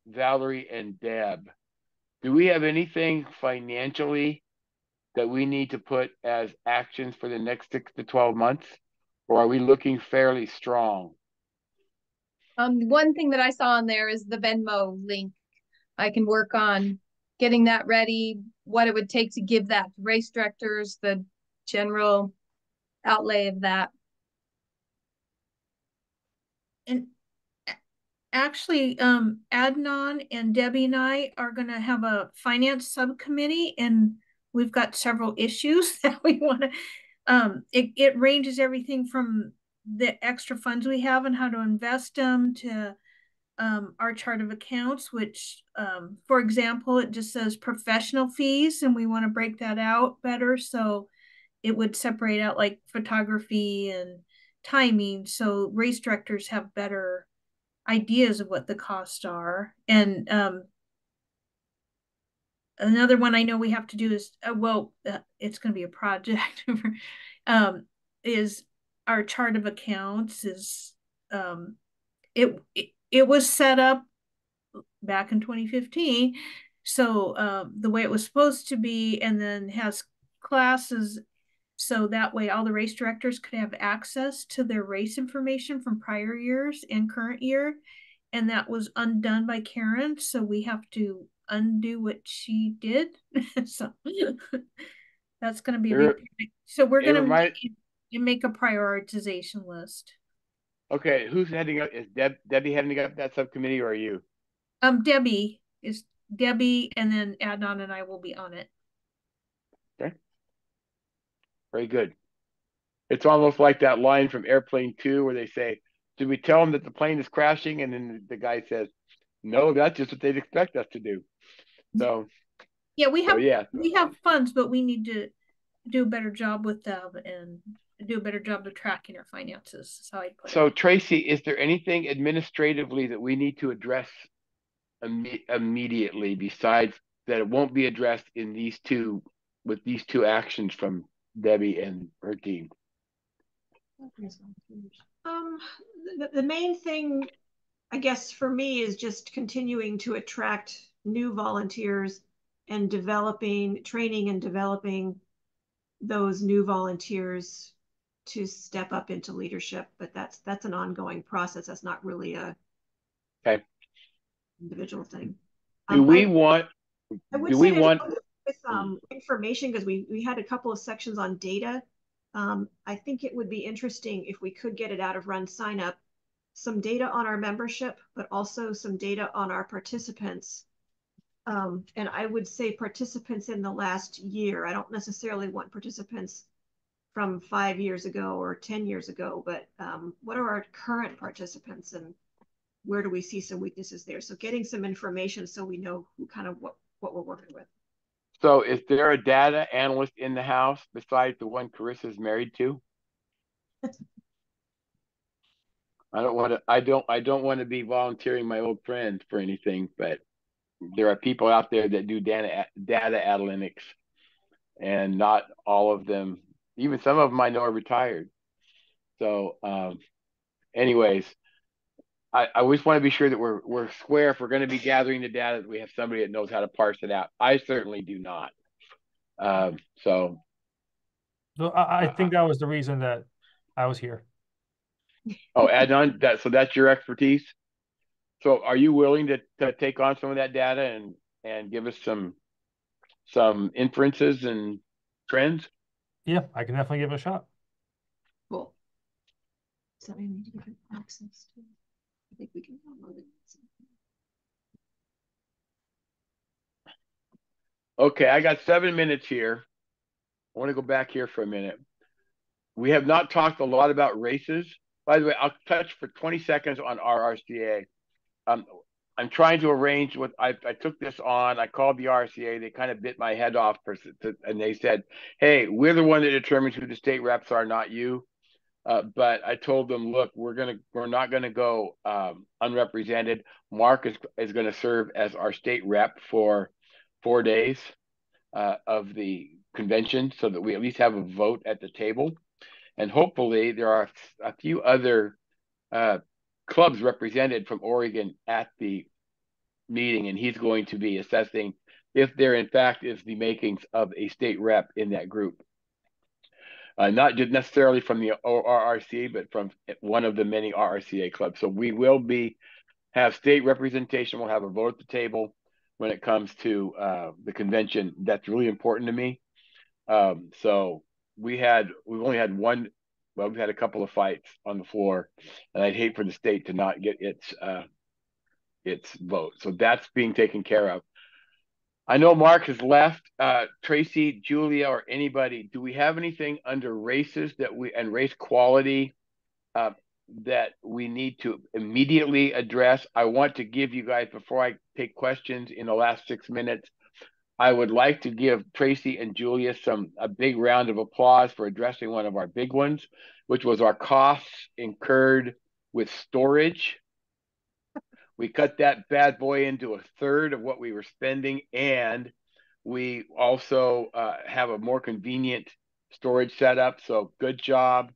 Valerie and Deb, do we have anything financially that we need to put as actions for the next 6 to 12 months? Or are we looking fairly strong? One thing that I saw on there is the Venmo link. I can work on getting that ready, what it would take to give that to race directors, the general outlay of that. And actually, Adnan and Debbie and I are going to have a finance subcommittee, and we've got several issues that we want to. It ranges everything from the extra funds we have and how to invest them to our chart of accounts, which, for example, it just says professional fees, and we want to break that out better. So it would separate out like photography and timing. So race directors have better ideas of what the costs are. And another one I know we have to do is, it's going to be a project, is our chart of accounts is, it was set up back in 2015. So the way it was supposed to be, and then has classes. So that way all the race directors could have access to their race information from prior years and current year. And that was undone by Karen. So we have to undo what she did. So that's going to be a big thing. So we're going to make a prioritization list. Okay, who's heading up? Is Debbie heading up that subcommittee, or are you? Debbie, and then Adnan and I will be on it. Okay. Very good. It's almost like that line from Airplane 2 where they say, "Did we tell them that the plane is crashing?" And then the guy says, "No, that's just what they'd expect us to do." So yeah, we have funds, but we need to do a better job with them and do a better job of tracking our finances. Is how I put it. So Tracy, is there anything administratively that we need to address immediately besides that it won't be addressed in these two actions from Debbie and her team? The main thing, I guess, for me is just continuing to attract new volunteers and training and developing those new volunteers to step up into leadership. But that's an ongoing process. That's not really a individual thing. Do we want with information, because we had a couple of sections on data. I think it would be interesting if we could get it out of Run Sign Up, some data on our membership, but also some data on our participants. And I would say participants in the last year. I don't necessarily want participants from 5 years ago or 10 years ago, but what are our current participants and where do we see some weaknesses there? So getting some information so we know who kind of what we're working with. So is there a data analyst in the house besides the one Carissa's married to? I don't want to be volunteering my old friends for anything, but there are people out there that do data analytics, and not all of them, even some of them I know are retired. So anyways, I always want to be sure that we're square. If we're going to be gathering the data, that we have somebody that knows how to parse it out. I certainly do not. So I think that was the reason that I was here. Oh, Adnan, that's your expertise. So are you willing to take on some of that data and give us some inferences and trends? Yeah, I can definitely give it a shot. Cool. So we need to give access to. I think we can download it. Okay, I got 7 minutes here. I want to go back here for a minute. We have not talked a lot about races. By the way, I'll touch for 20 seconds on ORRCA. I'm trying to arrange I took this on. I called the RCA. They kind of bit my head off, and they said, "Hey, we're the one that determines who the state reps are, not you." But I told them, "Look, we're not gonna go unrepresented. Mark is going to serve as our state rep for 4 days of the convention, so that we at least have a vote at the table, and hopefully there are a few other clubs represented from Oregon at the meeting, and he's going to be assessing if there in fact is the makings of a state rep in that group. Not just necessarily from the ORRC, but from one of the many RRCA clubs. So we will have state representation. We'll have a vote at the table when it comes to the convention. That's really important to me. So we've only had one. Well, we've had a couple of fights on the floor, and I'd hate for the state to not get its vote. So that's being taken care of. I know Mark has left. Tracy, Julia, or anybody, do we have anything under races and race quality that we need to immediately address? I want to give you guys, before I take questions in the last 6 minutes, I would like to give Tracy and Julia a big round of applause for addressing one of our big ones, which was our costs incurred with storage. We cut that bad boy into a third of what we were spending, and we also have a more convenient storage setup. So good job.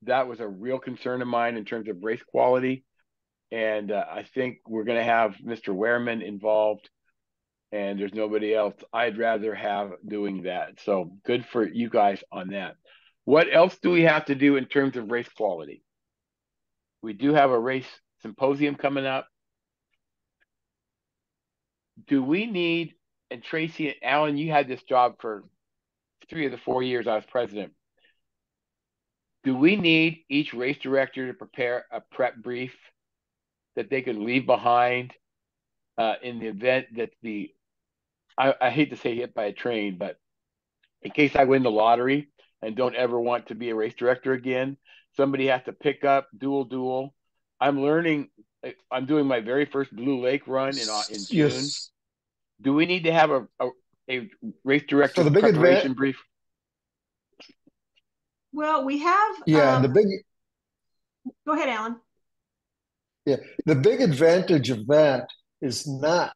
That was a real concern of mine in terms of race quality. And I think we're going to have Mr. Wehrman involved, and there's nobody else I'd rather have doing that. So good for you guys on that. What else do we have to do in terms of race quality? We do have a race symposium coming up. Do we need, and Tracy and Alan, you had this job for 3 of the 4 years I was president. Do we need each race director to prepare a prep brief that they can leave behind in the event that I hate to say hit by a train, but in case I win the lottery and don't ever want to be a race director again, somebody has to pick up dual. I'm doing my very first Blue Lake run in June. Yes. Do we need to have a race director preparation brief? Well, we have. Yeah, Go ahead, Alan. Yeah, the big advantage of that is not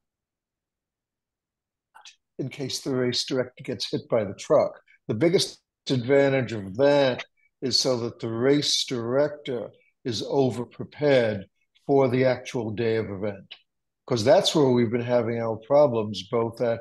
in case the race director gets hit by the truck. The biggest advantage of that is so that the race director is over prepared for the actual day of event, because that's where we've been having our problems, both at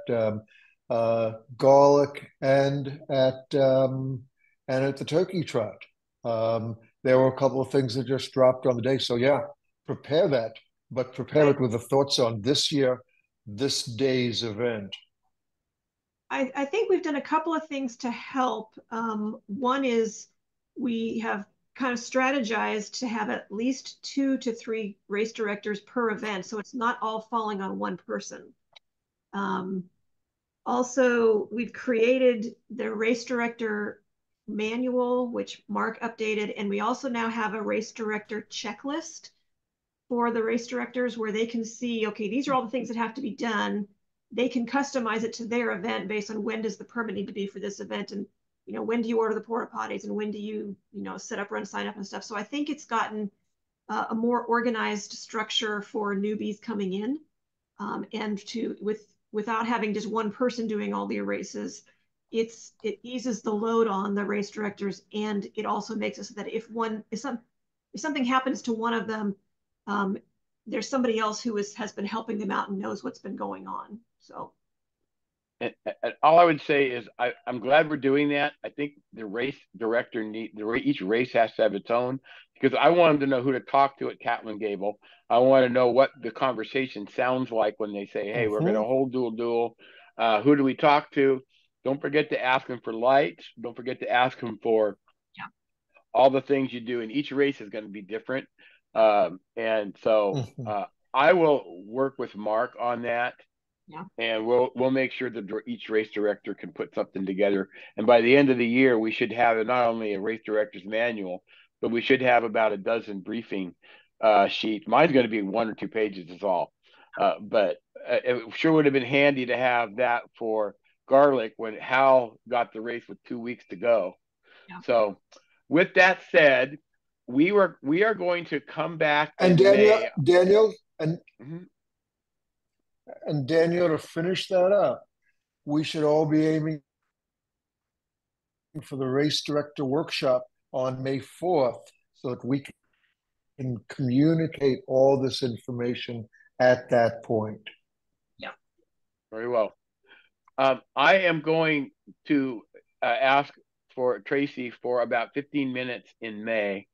Garlic and at the Turkey Trot. There were a couple of things that just dropped on the day. So yeah, prepare that, but prepare it with the thoughts on this day's event. I think we've done a couple of things to help. One is we have kind of strategized to have at least 2 to 3 race directors per event, so it's not all falling on one person. Also, we've created the race director manual, which Mark updated, and we also now have a race director checklist for the race directors where they can see, okay, these are all the things that have to be done. They can customize it to their event based on when does the permit need to be for this event, and when do you order the porta potties, and when do you set up, run, sign up and stuff. So I think it's gotten a more organized structure for newbies coming in, and without having just one person doing all the races. It eases the load on the race directors, and it also makes it so that if something happens to one of them, there's somebody else who has been helping them out and knows what's been going on. So, and all I would say is I'm glad we're doing that. I think the race director each race has to have its own, because I want them to know who to talk to at Catlin Gable. I want to know what the conversation sounds like when they say, "Hey, we're going to hold dual. Who do we talk to?" Don't forget to ask them for lights. Don't forget to ask them for all the things you do. And each race is going to be different. And so I will work with Mark on that. Yeah. And we'll make sure that each race director can put something together. And by the end of the year, we should have not only a race director's manual, but we should have about a dozen briefing sheets. Mine's going to be 1 or 2 pages is all. But it sure would have been handy to have that for Garlic when Hal got the race with 2 weeks to go. Yeah. So with that said, we are going to come back and in Daniel and Daniel, to finish that up, we should all be aiming for the race director workshop on May 4th so that we can communicate all this information at that point. Yeah. Very well. I am going to ask for Tracy for about 15 minutes in May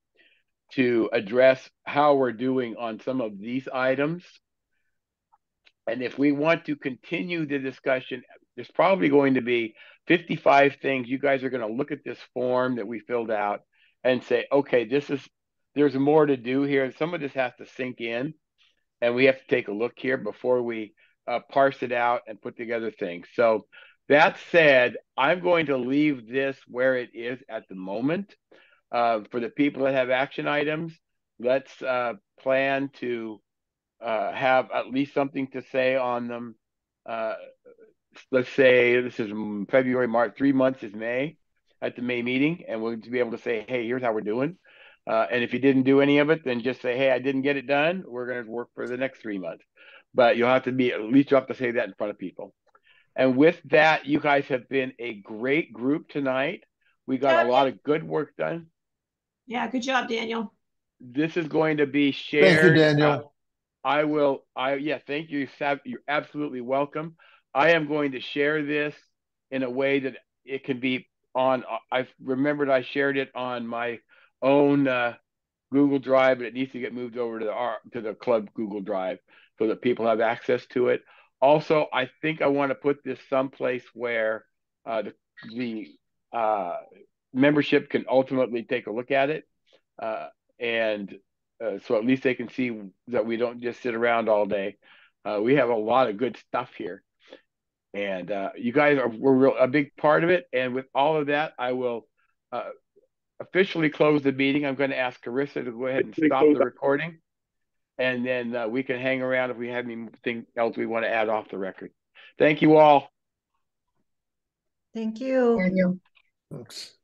to address how we're doing on some of these items. And if we want to continue the discussion, there's probably going to be 55 things. You guys are going to look at this form that we filled out and say, okay, there's more to do here. Some of this has to sink in, and we have to take a look here before we parse it out and put together things. So that said, I'm going to leave this where it is at the moment. For the people that have action items, let's plan to have at least something to say on them. Let's say this is February, March, 3 months is May at the May meeting, and we'll be able to say, hey, here's how we're doing. And if you didn't do any of it, then just say, hey, I didn't get it done. We're going to work for the next 3 months. But you'll have to be, at least you'll have to say that in front of people. And with that, you guys have been a great group tonight. We got a lot of good work done. Yeah, good job, Daniel. This is going to be shared. Thank you, Daniel. Yeah, thank you. You're absolutely welcome. I am going to share this in a way that it can be on, I've remembered I shared it on my own Google Drive, but it needs to get moved over to the club Google Drive so that people have access to it. Also, I think I want to put this someplace where the membership can ultimately take a look at it. So at least they can see that we don't just sit around all day. We have a lot of good stuff here. And you guys were a big part of it. And with all of that, I will officially close the meeting. I'm going to ask Carissa to go ahead and stop the recording. And then we can hang around if we have anything else we want to add off the record. Thank you all. Thank you. Daniel. Thanks.